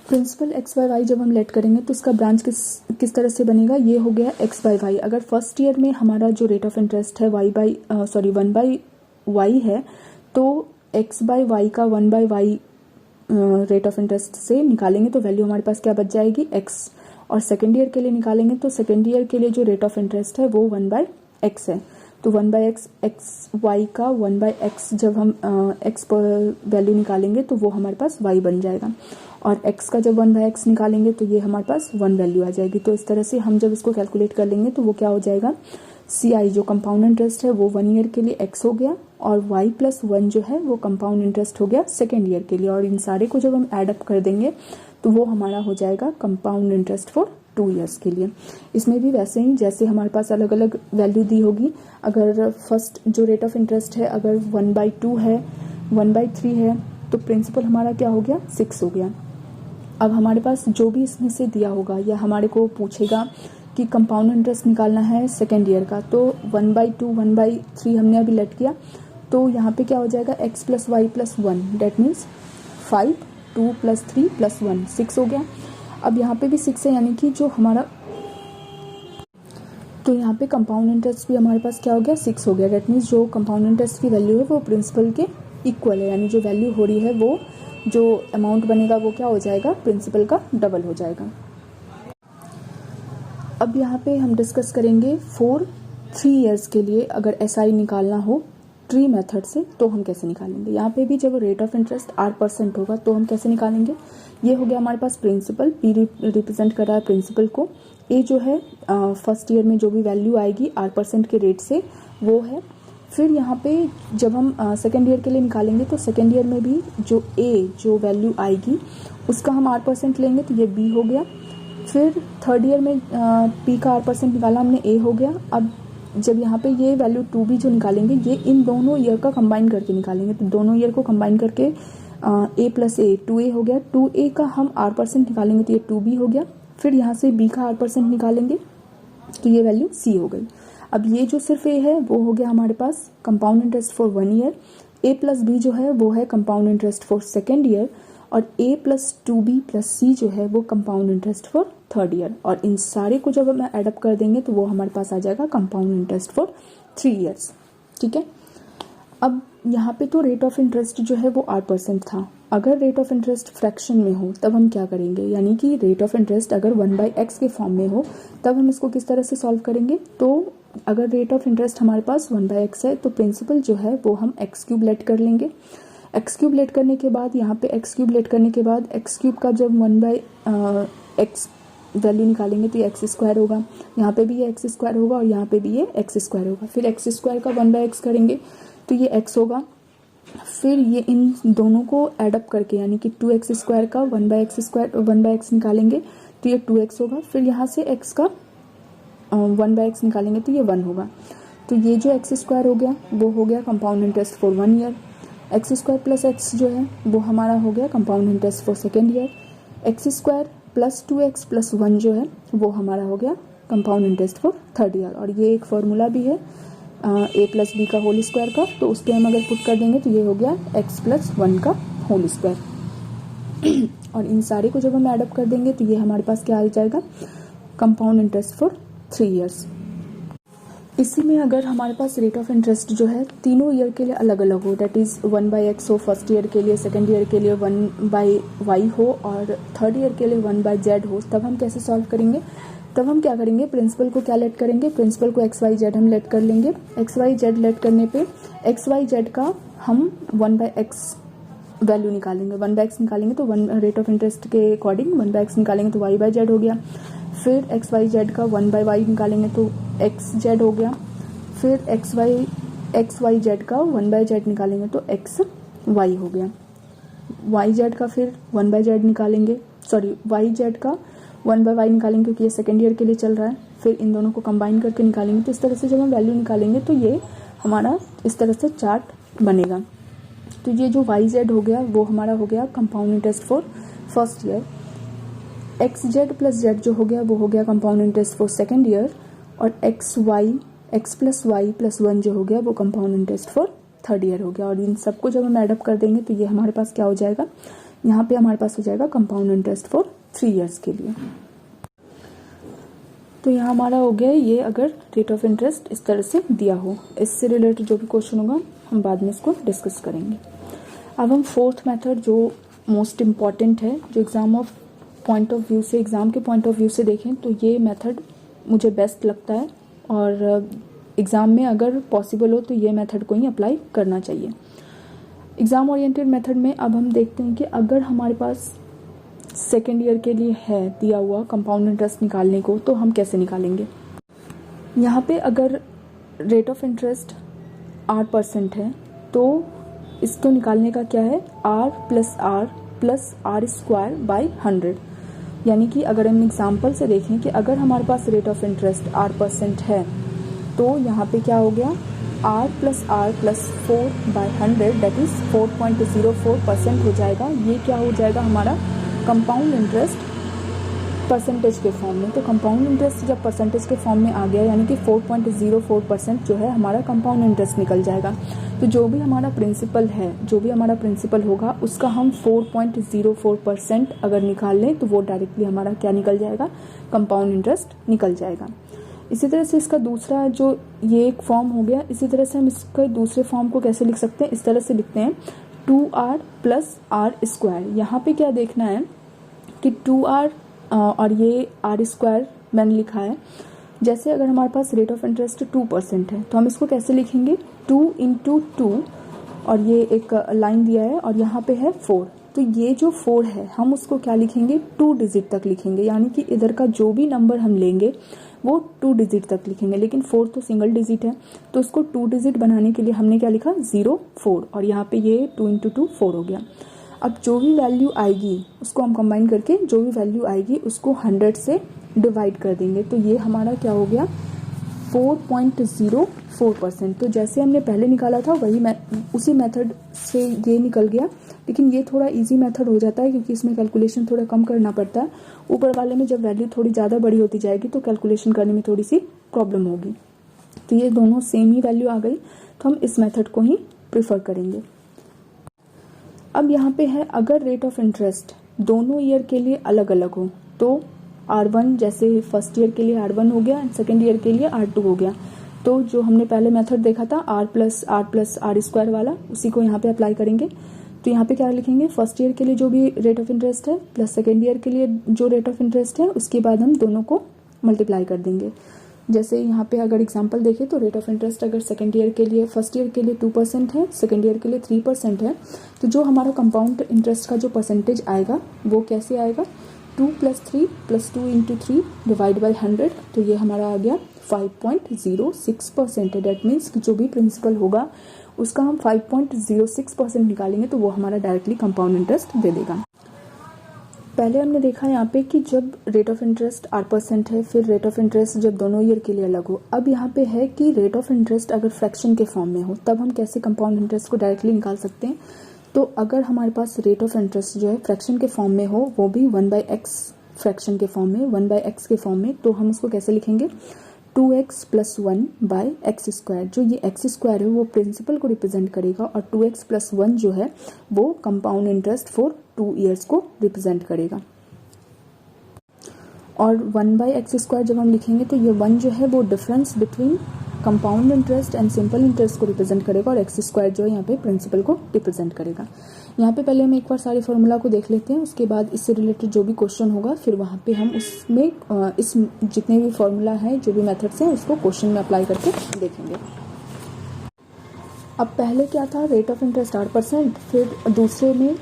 A: प्रिंसिपल x/y जब हम लेट करेंगे तो इसका ब्रांच किस तरह से बनेगा, ये हो गया x/y। अगर फर्स्ट ईयर में हमारा जो रेट ऑफ इंटरेस्ट है 1/y है, तो x/y का 1/y रेट ऑफ इंटरेस्ट से निकालेंगे तो वैल्यू हमारे पास क्या बच जाएगी, x। और सेकेंड ईयर के लिए निकालेंगे तो सेकेंड ईयर के लिए जो रेट ऑफ इंटरेस्ट है वो 1/x है, तो 1/x xy का 1/x जब हम x पर वैल्यू निकालेंगे तो वो हमारे पास y बन जाएगा, और x का जब 1/x निकालेंगे तो ये हमारे पास 1 वैल्यू आ जाएगी। तो इस तरह से हम जब इसको कैलकुलेट कर लेंगे तो वो क्या हो जाएगा, CI जो कंपाउंड इंटरेस्ट है वो 1 ईयर के लिए x हो गया, और y+1 जो है वो कंपाउंड इंटरेस्ट हो गया सेकेंड ईयर के लिए, और इन सारे को जब हम ऐड अप कर देंगे तो वो हमारा हो जाएगा कंपाउंड इंटरेस्ट फॉर 2 ईयर्स के लिए। इसमें भी वैसे ही जैसे हमारे पास अलग अलग वैल्यू दी होगी, अगर फर्स्ट जो रेट ऑफ इंटरेस्ट है अगर 1/2 है 1/3 है तो प्रिंसिपल हमारा क्या हो गया, 6 हो गया। अब हमारे पास जो भी इसमें से दिया होगा या हमारे को पूछेगा कि कंपाउंड इंटरेस्ट निकालना है सेकेंड ईयर का, तो 1/2 1/3 हमने अभी लेट किया, तो यहाँ पे क्या हो जाएगा x + y + 1, डेट मीन्स 5 2 + 3 + 1 6 हो गया। अब यहाँ पे भी 6 है, यानी कि जो हमारा, तो यहाँ पे कंपाउंड इंटरेस्ट भी हमारे पास क्या हो गया, 6 हो गया। डेट मीन्स जो कंपाउंड इंटरेस्ट की वैल्यू है वो प्रिंसिपल के इक्वल है, यानी जो वैल्यू हो रही है वो जो अमाउंट बनेगा वो क्या हो जाएगा, प्रिंसिपल का डबल हो जाएगा। अब यहाँ पे हम डिस्कस करेंगे फॉर 3 इयर्स के लिए अगर SI निकालना हो ट्री मेथड से तो हम कैसे निकालेंगे। यहाँ पे भी जब रेट ऑफ इंटरेस्ट 8% होगा तो हम कैसे निकालेंगे। ये हो गया हमारे पास प्रिंसिपल, P रिप्रेजेंट कर रहा है प्रिंसिपल को, A जो है फर्स्ट ईयर में जो भी वैल्यू आएगी 8% के रेट से वो है। फिर यहाँ पे जब हम सेकेंड ईयर के लिए निकालेंगे तो सेकेंड ईयर में भी जो A जो वैल्यू आएगी उसका हम 8% लेंगे तो ये B हो गया। फिर थर्ड ईयर में P का 8% निकाला हमने, A हो गया। अब जब यहाँ पे ये वैल्यू 2B जो निकालेंगे ये इन दोनों ईयर का कंबाइन करके निकालेंगे, तो दोनों ईयर को कंबाइन करके A + A 2A हो गया। 2A का हम 8% निकालेंगे तो ये 2B हो गया। फिर यहाँ से B का 8% निकालेंगे तो ये वैल्यू C हो गई। अब ये जो सिर्फ A है वो हो गया हमारे पास compound interest for 1 year, A + B जो है वो है compound interest for second year, और A + 2B + C जो है वो compound interest for third year. और इन सारे को जब हम एडअप कर देंगे तो वो हमारे पास आ जाएगा कंपाउंड इंटरेस्ट फॉर 3 ईयर्स। ठीक है। अब यहाँ पे तो रेट ऑफ इंटरेस्ट जो है वो 8% था। अगर रेट ऑफ इंटरेस्ट फ्रैक्शन में हो तब हम क्या करेंगे, यानी कि रेट ऑफ इंटरेस्ट अगर 1/x के फॉर्म में हो तब हम इसको किस तरह से सॉल्व करेंगे। तो अगर रेट ऑफ इंटरेस्ट हमारे पास 1/x है तो प्रिंसिपल जो है वो हम x³ लेट कर लेंगे। x³ लेट करने के बाद यहाँ पे x³ लेट करने के बाद x³ का जब 1/x वैल्यू निकालेंगे तो ये x² होगा, यहाँ पे भी ये x² होगा और यहाँ पे भी ये x² होगा। फिर x² का 1/x करेंगे तो ये x होगा। फिर ये इन दोनों को एडअप करके यानी कि 2x² का 1/x निकालेंगे तो ये 2x होगा। फिर यहाँ से x का 1/x निकालेंगे तो ये 1 होगा। तो ये जो x² हो गया वो हो गया compound interest for 1 year. x² + x जो है वो हमारा हो गया compound interest for second year. x² + 2x + 1 जो है वो हमारा हो गया compound interest for third year. और ये एक फॉर्मूला भी है A + B का होल स्क्वायर का, तो उसके हम अगर पुट कर देंगे तो ये हो गया x + 1 का होल स्क्वायर। और इन सारे को जब हम एडअप कर देंगे तो ये हमारे पास क्या आ जाएगा, कंपाउंड इंटरेस्ट फॉर 3 ईयर्स। इसी में अगर हमारे पास रेट ऑफ इंटरेस्ट जो है तीनों ईयर के लिए अलग अलग हो, दैट इज़ 1/x हो फर्स्ट ईयर के लिए, सेकेंड ईयर के लिए 1/y हो और थर्ड ईयर के लिए 1/z हो, तब हम कैसे सॉल्व करेंगे? तब हम क्या करेंगे, प्रिंसिपल को क्या लेट करेंगे, प्रिंसिपल को XYZ हम लेट कर लेंगे। XYZ लेट करने पे XYZ का हम 1/x वैल्यू निकालेंगे, 1/x निकालेंगे तो रेट ऑफ इंटरेस्ट के अकॉर्डिंग 1/x निकालेंगे तो y/z हो गया। फिर XYZ का 1/y निकालेंगे तो XZ हो गया। फिर XYZ का 1/z निकालेंगे तो XY हो गया। YZ का फिर 1/z निकालेंगे, सॉरी YZ का 1/y निकालेंगे क्योंकि ये सेकेंड ईयर के लिए चल रहा है। फिर इन दोनों को कंबाइन करके निकालेंगे। तो इस तरह से जब हम वैल्यू निकालेंगे तो ये हमारा इस तरह से चार्ट बनेगा। तो ये जो YZ हो गया वो हमारा हो गया compound interest for first year. XZ plus Z जो हो गया वो हो गया compound interest for second year. और X प्लस वाई प्लस 1 जो हो गया वो compound interest for third year हो गया। और इन सबको जब हम एडअप कर देंगे तो ये हमारे पास क्या हो जाएगा, यहाँ पे हमारे पास हो जाएगा कंपाउंड इंटरेस्ट फॉर 3 ईयर्स के लिए। तो यहाँ हमारा हो गया ये, अगर रेट ऑफ इंटरेस्ट इस तरह से दिया हो। इससे रिलेटेड जो भी क्वेश्चन होगा हम बाद में इसको डिस्कस करेंगे। अब हम फोर्थ मेथड जो मोस्ट इम्पॉर्टेंट है, जो एग्जाम के पॉइंट ऑफ व्यू से देखें तो ये मेथड मुझे बेस्ट लगता है और एग्ज़ाम में अगर पॉसिबल हो तो ये मेथड को ही अप्लाई करना चाहिए। एग्ज़ाम ओरिएंटेड मेथड में अब हम देखते हैं कि अगर हमारे पास सेकेंड ईयर के लिए है दिया हुआ कंपाउंड इंटरेस्ट निकालने को तो हम कैसे निकालेंगे। यहाँ पे अगर रेट ऑफ इंटरेस्ट 8% है तो इसको निकालने का क्या है, R plus R square by 100। यानी कि अगर हम एग्जाम्पल से देखें कि अगर हमारे पास रेट ऑफ इंटरेस्ट 8% है तो यहाँ पे क्या हो गया, R प्लस 4/100 दैट इज 4.04% हो जाएगा। ये क्या हो जाएगा हमारा कंपाउंड इंटरेस्ट परसेंटेज के फॉर्म में। तो कंपाउंड इंटरेस्ट जब परसेंटेज के फॉर्म में आ गया यानी कि 4.04% जो है हमारा कंपाउंड इंटरेस्ट निकल जाएगा। तो जो भी हमारा प्रिंसिपल होगा उसका हम 4.04% अगर निकाल लें तो वो डायरेक्टली हमारा क्या निकल जाएगा, कंपाउंड इंटरेस्ट निकल जाएगा। इसी तरह से इसका दूसरा जो ये एक फॉर्म हो गया, इसी तरह से हम इसके दूसरे फॉर्म को कैसे लिख सकते हैं, इस तरह से लिखते हैं 2R प्लस R स्क्वायर। यहाँ पे क्या देखना है कि 2R और ये R स्क्वायर मैंने लिखा है। जैसे अगर हमारे पास रेट ऑफ इंटरेस्ट 2% है तो हम इसको कैसे लिखेंगे, 2 × 2 और ये एक लाइन दिया है और यहाँ पे है 4। तो ये जो 4 है हम उसको क्या लिखेंगे, 2 डिजिट तक लिखेंगे। यानी कि इधर का जो भी नंबर हम लेंगे वो 2 डिजिट तक लिखेंगे, लेकिन 4 तो सिंगल डिजिट है तो उसको 2 डिजिट बनाने के लिए हमने क्या लिखा, 0 4 और यहाँ पे ये 2 × 2 4 हो गया। अब जो भी वैल्यू आएगी उसको हम कंबाइन करके जो भी वैल्यू आएगी उसको 100 से डिवाइड कर देंगे। तो ये हमारा क्या हो गया 4.04%। तो जैसे हमने पहले निकाला था वही उसी मेथड से ये निकल गया, लेकिन ये थोड़ा इजी मेथड हो जाता है क्योंकि इसमें कैलकुलेशन थोड़ा कम करना पड़ता है। ऊपर वाले में जब वैल्यू थोड़ी ज़्यादा बड़ी होती जाएगी तो कैलकुलेशन करने में थोड़ी सी प्रॉब्लम होगी। तो ये दोनों सेम ही वैल्यू आ गई तो हम इस मेथड को ही प्रिफर करेंगे। अब यहाँ पे है अगर रेट ऑफ इंटरेस्ट दोनों ईयर के लिए अलग अलग हो तो R1 जैसे फर्स्ट ईयर के लिए R1 हो गया एंड सेकेंड ईयर के लिए R2 हो गया। तो जो हमने पहले मेथड देखा था R प्लस R स्क्वायर वाला उसी को यहाँ पे अप्लाई करेंगे। तो यहाँ पे क्या लिखेंगे, फर्स्ट ईयर के लिए जो भी रेट ऑफ इंटरेस्ट है प्लस सेकेंड ईयर के लिए जो रेट ऑफ इंटरेस्ट है उसके बाद हम दोनों को मल्टीप्लाई कर देंगे। जैसे यहाँ पे अगर एग्जांपल देखें तो रेट ऑफ इंटरेस्ट अगर सेकेंड ईयर के लिए फर्स्ट ईयर के लिए 2% है, सेकेंड ईयर के लिए 3% है, तो जो हमारा कंपाउंड इंटरेस्ट का जो परसेंटेज आएगा वो कैसे आएगा, 2 + 3 + 2 × 3 डिवाइड बाई 100। तो ये हमारा आ गया 5.06% है। डेट मीन्स कि जो भी प्रिंसिपल होगा उसका हम 5.06% निकालेंगे तो वो हमारा डायरेक्टली कंपाउंड इंटरेस्ट दे देगा। पहले हमने देखा यहाँ पे कि जब रेट ऑफ इंटरेस्ट 8% है, फिर रेट ऑफ इंटरेस्ट जब दोनों ईयर के लिए अलग हो। अब यहाँ पे है कि रेट ऑफ इंटरेस्ट अगर फ्रैक्शन के फॉर्म में हो तब हम कैसे कंपाउंड इंटरेस्ट को डायरेक्टली निकाल सकते हैं। तो अगर हमारे पास रेट ऑफ इंटरेस्ट जो है फ्रैक्शन के फॉर्म में हो, वो भी 1/x फ्रैक्शन के फॉर्म में, 1/x के फॉर्म में, तो हम उसको कैसे लिखेंगे, 2x + 1/x स्क्वायर। जो ये x स्क्वायर है वो प्रिंसिपल को रिप्रेजेंट करेगा और 2x + 1 जो है वो कंपाउंड इंटरेस्ट फॉर 2 ईयर्स को रिप्रेजेंट करेगा। और 1/x स्क्वायर जब हम लिखेंगे तो ये 1 जो है वो difference between compound interest and simple interest को रिप्रेजेंट करेगा और एक्स स्क्वायर जो है यहाँ पे प्रिंसिपल को रिप्रेजेंट करेगा। यहाँ पे पहले हम एक बार सारे फॉर्मूला को देख लेते हैं, उसके बाद इससे रिलेटेड जो भी क्वेश्चन होगा फिर वहाँ पे हम उसमें इस जितने भी फॉर्मूला है, जो भी मेथड्स हैं, उसको क्वेश्चन में अप्लाई करके देखेंगे। अब पहले क्या था, रेट ऑफ इंटरेस्ट 8%, फिर दूसरे में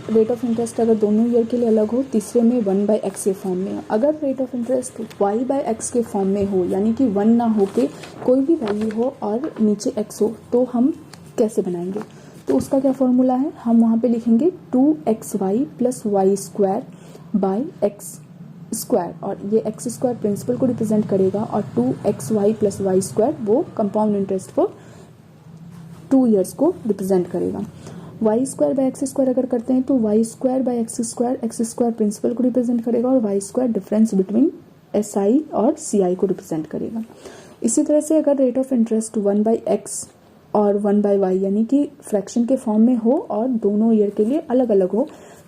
A: रेट ऑफ इंटरेस्ट अगर दोनों ईयर के लिए अलग हो, तीसरे में 1/x के फॉर्म में। अगर रेट ऑफ इंटरेस्ट y/x के फॉर्म में हो, यानी कि 1 ना हो के कोई भी वैल्यू हो और नीचे x हो, तो हम कैसे बनाएंगे? तो उसका क्या फॉर्मूला है, हम वहाँ पे लिखेंगे 2xy + y² और ये x² प्रिंसिपल को रिप्रेजेंट करेगा और 2xy + y² वो कंपाउंड इंटरेस्ट फॉर 2 ईयर्स को रिप्रेजेंट करेगा। y² अगर करते हैं तो y² प्रिंसिपल को रिप्रेजेंट करेगा और y² डिफरेंस बिटवीन SI और CI को रिप्रेजेंट करेगा। इसी तरह से अगर रेट ऑफ इंटरेस्ट 1/x और 1/y यानी कि फ्रैक्शन के फॉर्म में हो और दोनों ईयर के लिए अलग अलग हो,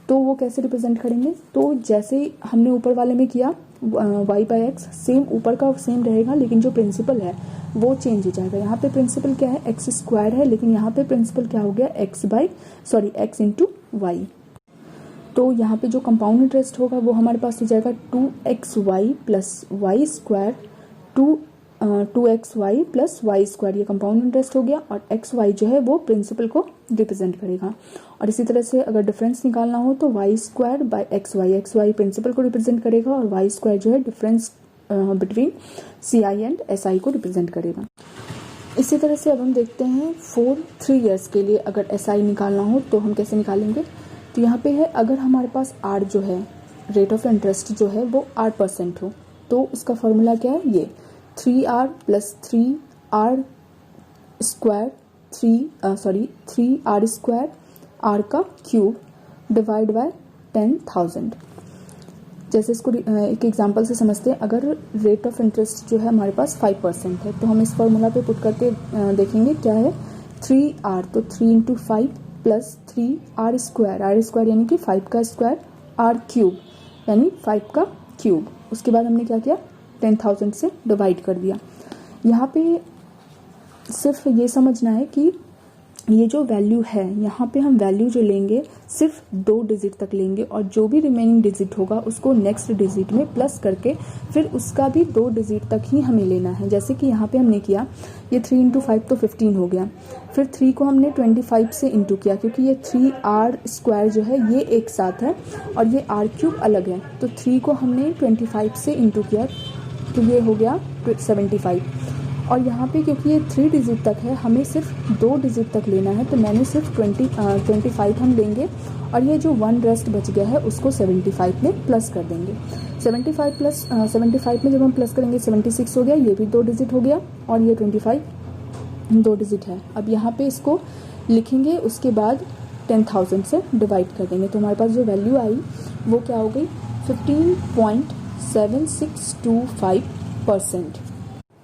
A: तो वो कैसे रिप्रेजेंट करेंगे? तो जैसे हमने ऊपर वाले में किया y/x, सेम ऊपर का सेम रहेगा, लेकिन जो प्रिंसिपल है वो चेंज हो जाएगा। यहाँ पे प्रिंसिपल क्या है, x² है, लेकिन यहाँ पे प्रिंसिपल क्या हो गया, x × y। तो यहाँ पे जो कंपाउंड इंटरेस्ट होगा वो हमारे पास हो जाएगा 2xy + y², 2xy + y², ये कंपाउंड इंटरेस्ट हो गया और xy जो है वो प्रिंसिपल को रिप्रेजेंट करेगा। और इसी तरह से अगर डिफरेंस निकालना हो तो y²/xy प्रिंसिपल को रिप्रेजेंट करेगा और y² जो है difference between CI and SI को रिप्रेजेंट करेगा। इसी तरह से अब हम देखते हैं 3 ईयर्स के लिए अगर SI निकालना हो तो हम कैसे निकालेंगे। तो यहाँ पे है, अगर हमारे पास R जो है, रेट ऑफ इंटरेस्ट जो है वो 8% हो, तो उसका फॉर्मूला क्या है, ये 3R + 3R² R का क्यूब डिवाइड बाय 10,000। जैसे इसको एक एग्जांपल से समझते हैं। अगर रेट ऑफ इंटरेस्ट जो है हमारे पास 5% है, तो हम इस फॉर्मूला पे पुट करके देखेंगे क्या है, 3R, तो 3 × 5 + 3R² यानी कि 5 का स्क्वायर, R³ यानी 5 का क्यूब। उसके बाद हमने क्या किया, 10,000 से डिवाइड कर दिया। यहाँ पे सिर्फ ये समझना है कि ये जो वैल्यू है, यहाँ पे हम वैल्यू जो लेंगे सिर्फ 2 डिजिट तक लेंगे और जो भी रिमेनिंग डिजिट होगा उसको नेक्स्ट डिजिट में प्लस करके फिर उसका भी 2 डिजिट तक ही हमें लेना है। जैसे कि यहाँ पे हमने किया, ये 3 × 5 तो 15 हो गया, फिर 3 को हमने 25 से इंटू किया, क्योंकि ये 3R² जो है ये एक साथ है और ये R³ अलग है, तो 3 को हमने 25 से इंटू किया, तो ये हो गया 75। और यहाँ पे क्योंकि ये 3 डिजिट तक है, हमें सिर्फ 2 डिजिट तक लेना है, तो मैंने सिर्फ 25 हम लेंगे और ये जो 1 रेस्ट बच गया है उसको 75 में प्लस कर देंगे। 75 में जब हम प्लस करेंगे 76 हो गया, ये भी 2 डिजिट हो गया और ये 25 2 डिजिट है। अब यहाँ पे इसको लिखेंगे, उसके बाद 10,000 से डिवाइड कर देंगे, तो हमारे पास जो वैल्यू आई वो क्या हो गई, 15.7625%।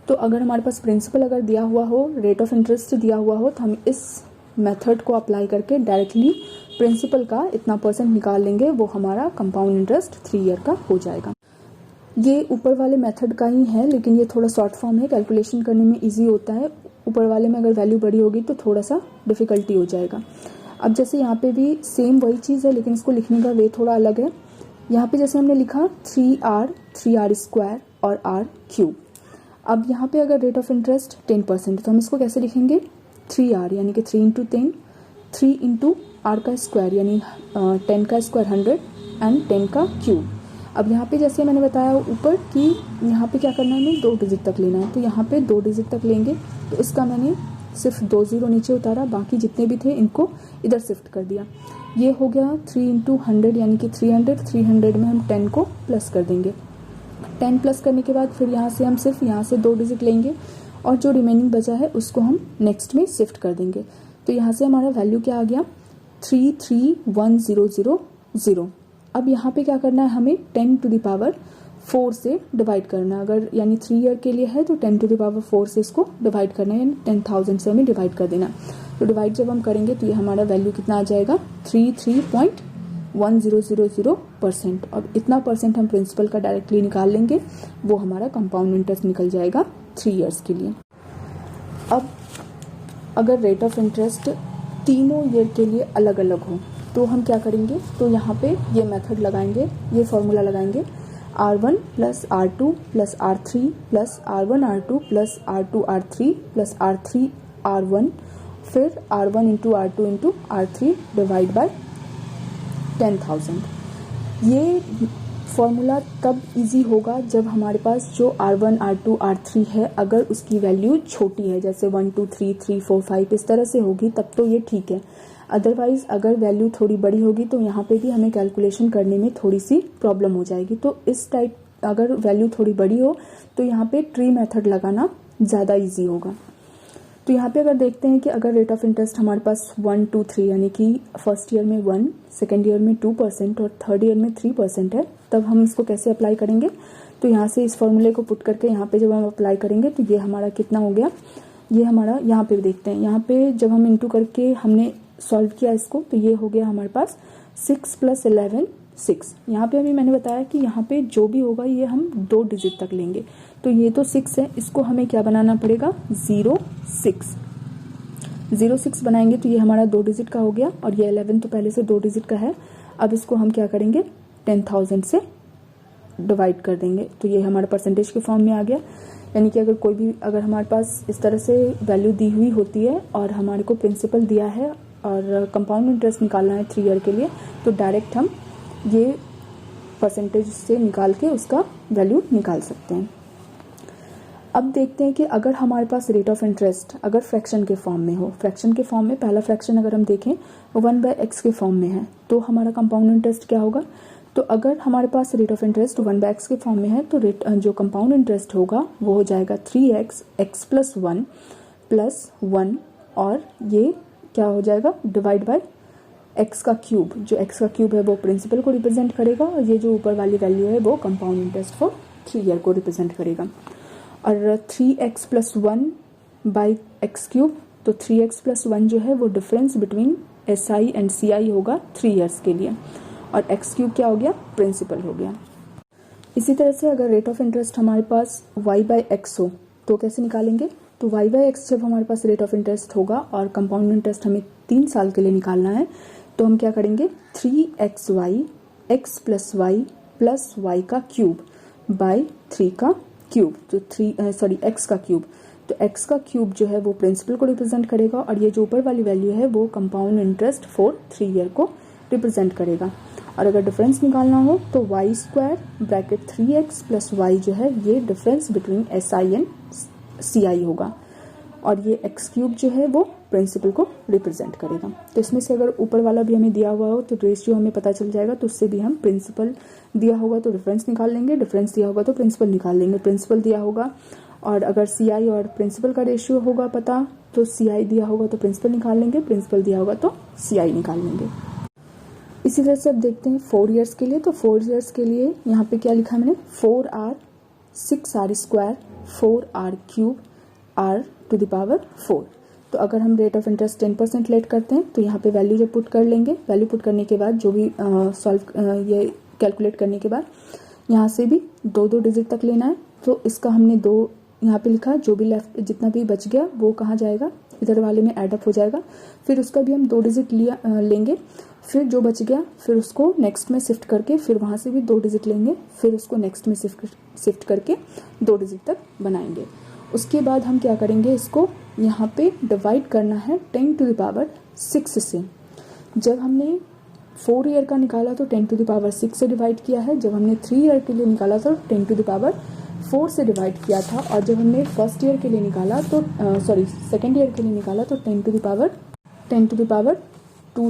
A: तो अगर हमारे पास प्रिंसिपल अगर दिया हुआ हो, रेट ऑफ इंटरेस्ट दिया हुआ हो, तो हम इस मेथड को अप्लाई करके डायरेक्टली प्रिंसिपल का इतना % निकाल लेंगे, वो हमारा कंपाउंड इंटरेस्ट 3 ईयर का हो जाएगा। ये ऊपर वाले मेथड का ही है, लेकिन ये थोड़ा शॉर्ट फॉर्म है, कैलकुलेशन करने में ईजी होता है। ऊपर वाले में अगर वैल्यू बड़ी होगी तो थोड़ा सा डिफिकल्टी हो जाएगा। अब जैसे यहाँ पे भी सेम वही चीज़ है, लेकिन इसको लिखने का वे थोड़ा अलग है। यहाँ पे जैसे हमने लिखा 3R² और R³। अब यहाँ पे अगर रेट ऑफ इंटरेस्ट 10%, तो हम इसको कैसे लिखेंगे, 3R यानी कि 3 × 10, 3 × R का स्क्वायर यानी 10 का स्क्वायर 100 एंड 10 का क्यूब। अब यहाँ पे जैसे मैंने बताया ऊपर कि यहाँ पे क्या करना है, हमें 2 डिजिट तक लेना है, तो यहाँ पे 2 डिजिट तक लेंगे, तो इसका मैंने सिर्फ 2 0 नीचे उतारा, बाकी जितने भी थे इनको इधर शिफ्ट कर दिया। ये हो गया 3 × 100 यानी कि 300 में हम 10 को प्लस कर देंगे। 10 प्लस करने के बाद फिर यहाँ से हम सिर्फ यहाँ से 2 डिजिट लेंगे और जो रिमेनिंग बचा है उसको हम नेक्स्ट में शिफ्ट कर देंगे। तो यहाँ से हमारा वैल्यू क्या आ गया, 331,000। अब यहाँ पे क्या करना है, हमें 10⁴ से डिवाइड करना है। अगर यानी 3 ईयर के लिए है तो 10⁴ से इसको डिवाइड करना है, यानी 10,000 से हमें डिवाइड कर देना। तो डिवाइड जब हम करेंगे तो ये हमारा वैल्यू कितना आ जाएगा, 33.1000%। और इतना % हम प्रिंसिपल का डायरेक्टली निकाल लेंगे, वो हमारा कंपाउंड इंटरेस्ट निकल जाएगा 3 ईयर्स के लिए। अब अगर रेट ऑफ इंटरेस्ट तीनों ईयर के लिए अलग अलग हो तो हम क्या करेंगे, तो यहाँ पे ये मेथड लगाएंगे, ये फॉर्मूला लगाएंगे R1 plus R2 plus R3 plus R1 R2 plus R2 R3 plus R3 R1, फिर R1 into R2 into R3 divide by 10,000। ये फॉर्मूला तब इजी होगा जब हमारे पास जो R1 R2 R3 है अगर उसकी वैल्यू छोटी है, जैसे 1 2 3 3 4 5 इस तरह से होगी तब तो ये ठीक है। अदरवाइज अगर वैल्यू थोड़ी बड़ी होगी तो यहाँ पे भी हमें कैलकुलेशन करने में थोड़ी सी प्रॉब्लम हो जाएगी। तो इस टाइप अगर वैल्यू थोड़ी बड़ी हो तो यहाँ पे ट्री मेथड लगाना ज़्यादा ईजी होगा। तो यहाँ पे अगर देखते हैं कि अगर रेट ऑफ इंटरेस्ट हमारे पास 1 2 3 यानी कि फर्स्ट ईयर में 1, सेकेंड ईयर में 2% और थर्ड ईयर में 3% है, तब हम इसको कैसे अप्लाई करेंगे। तो यहाँ से इस फॉर्मूले को पुट करके यहाँ पे जब हम अप्लाई करेंगे तो ये हमारा कितना हो गया, ये हमारा यहाँ पे देखते हैं, यहाँ पे जब हम इंटू करके हमने सॉल्व किया इसको तो ये हो गया हमारे पास 6 + 11 6। यहाँ पे अभी मैंने बताया कि यहाँ पे जो भी होगा ये हम 2 डिजिट तक लेंगे। तो ये तो 6 है, इसको हमें क्या बनाना पड़ेगा 0 6 बनाएंगे तो ये हमारा 2 डिजिट का हो गया और ये 11 तो पहले से 2 डिजिट का है। अब इसको हम क्या करेंगे 10,000 से डिवाइड कर देंगे तो ये हमारा परसेंटेज के फॉर्म में आ गया। यानी कि अगर हमारे पास इस तरह से वैल्यू दी हुई होती है और हमारे को प्रिंसिपल दिया है और कंपाउंड इंटरेस्ट निकालना है 3 ईयर के लिए तो डायरेक्ट हम ये परसेंटेज से निकाल के उसका वैल्यू निकाल सकते हैं। अब देखते हैं कि अगर हमारे पास रेट ऑफ इंटरेस्ट अगर फ्रैक्शन के फॉर्म में हो, फ्रैक्शन के फॉर्म में पहला फ्रैक्शन अगर हम देखें 1/x के फॉर्म में है तो हमारा कंपाउंड इंटरेस्ट क्या होगा। तो अगर हमारे पास रेट ऑफ इंटरेस्ट 1/x के फॉर्म में है तो जो कंपाउंड इंटरेस्ट होगा वो हो जाएगा 3x x + 1 + 1 और ये क्या हो जाएगा डिवाइड बाय x का क्यूब। जो x का क्यूब है वो प्रिंसिपल को रिप्रेजेंट करेगा और ये जो ऊपर वाली वैल्यू है वो कंपाउंड इंटरेस्ट फॉर 3 ईयर को रिप्रेजेंट करेगा। और 3x + 1 बाई x क्यूब, तो 3x + 1 जो है वो difference between SI and CI होगा 3 ईयर्स के लिए और x क्यूब क्या हो गया प्रिंसिपल हो गया। इसी तरह से अगर रेट ऑफ इंटरेस्ट हमारे पास y/x हो तो कैसे निकालेंगे। तो y/x जब हमारे पास रेट ऑफ इंटरेस्ट होगा और कंपाउंड इंटरेस्ट हमें 3 साल के लिए निकालना है तो हम क्या करेंगे 3xy x + y + y का क्यूब बाई 3 का क्यूब, तो x का क्यूब। तो x का क्यूब जो है वो प्रिंसिपल को रिप्रेजेंट करेगा और ये जो ऊपर वाली वैल्यू है वो कंपाउंड इंटरेस्ट फॉर 3 ईयर को रिप्रेजेंट करेगा। और अगर डिफरेंस निकालना हो तो y² ब्रैकेट 3x + y जो है ये difference between SI and CI होगा और ये x क्यूब जो है वो प्रिंसिपल को रिप्रेजेंट करेगा। तो इसमें से अगर ऊपर वाला भी हमें दिया हुआ हो तो रेशियो हमें पता चल जाएगा, तो उससे भी हम प्रिंसिपल दिया होगा तो डिफरेंस निकाल लेंगे, डिफरेंस दिया होगा तो प्रिंसिपल निकाल लेंगे। प्रिंसिपल दिया होगा और अगर CI और प्रिंसिपल का रेशियो होगा पता तो CI दिया होगा तो प्रिंसिपल निकाल लेंगे, प्रिंसिपल दिया होगा तो CI निकाल लेंगे। इसी तरह से अब देखते हैं 4 ईयर्स के लिए। तो 4 ईयर्स के लिए यहाँ पे क्या लिखा मैंने 4r 6r² 4r³ r⁴। तो अगर हम रेट ऑफ इंटरेस्ट 10% लेट करते हैं तो यहाँ पे वैल्यू जब पुट कर लेंगे, वैल्यू पुट करने के बाद जो भी ये कैलकुलेट करने के बाद यहाँ से भी 2 डिजिट तक लेना है। तो इसका हमने 2 यहाँ पे लिखा, जो भी लेफ्ट जितना भी बच गया वो कहाँ जाएगा इधर वाले में एड अप हो जाएगा। फिर उसका भी हम 2 डिजिट लेंगे, फिर जो बच गया फिर उसको नेक्स्ट में शिफ्ट करके फिर वहाँ से भी 2 डिजिट लेंगे, फिर उसको नेक्स्ट में शिफ्ट करके 2 डिजिट तक बनाएंगे। उसके बाद हम क्या करेंगे, इसको यहाँ पे डिवाइड करना है 10⁶ से। जब हमने 4 ईयर का निकाला तो 10⁶ से डिवाइड किया है, जब हमने 3 ईयर के लिए निकाला तो 10⁴ से डिवाइड किया था और जब हमने फर्स्ट ईयर के लिए निकाला तो सेकेंड ईयर के लिए निकाला तो 10⁻²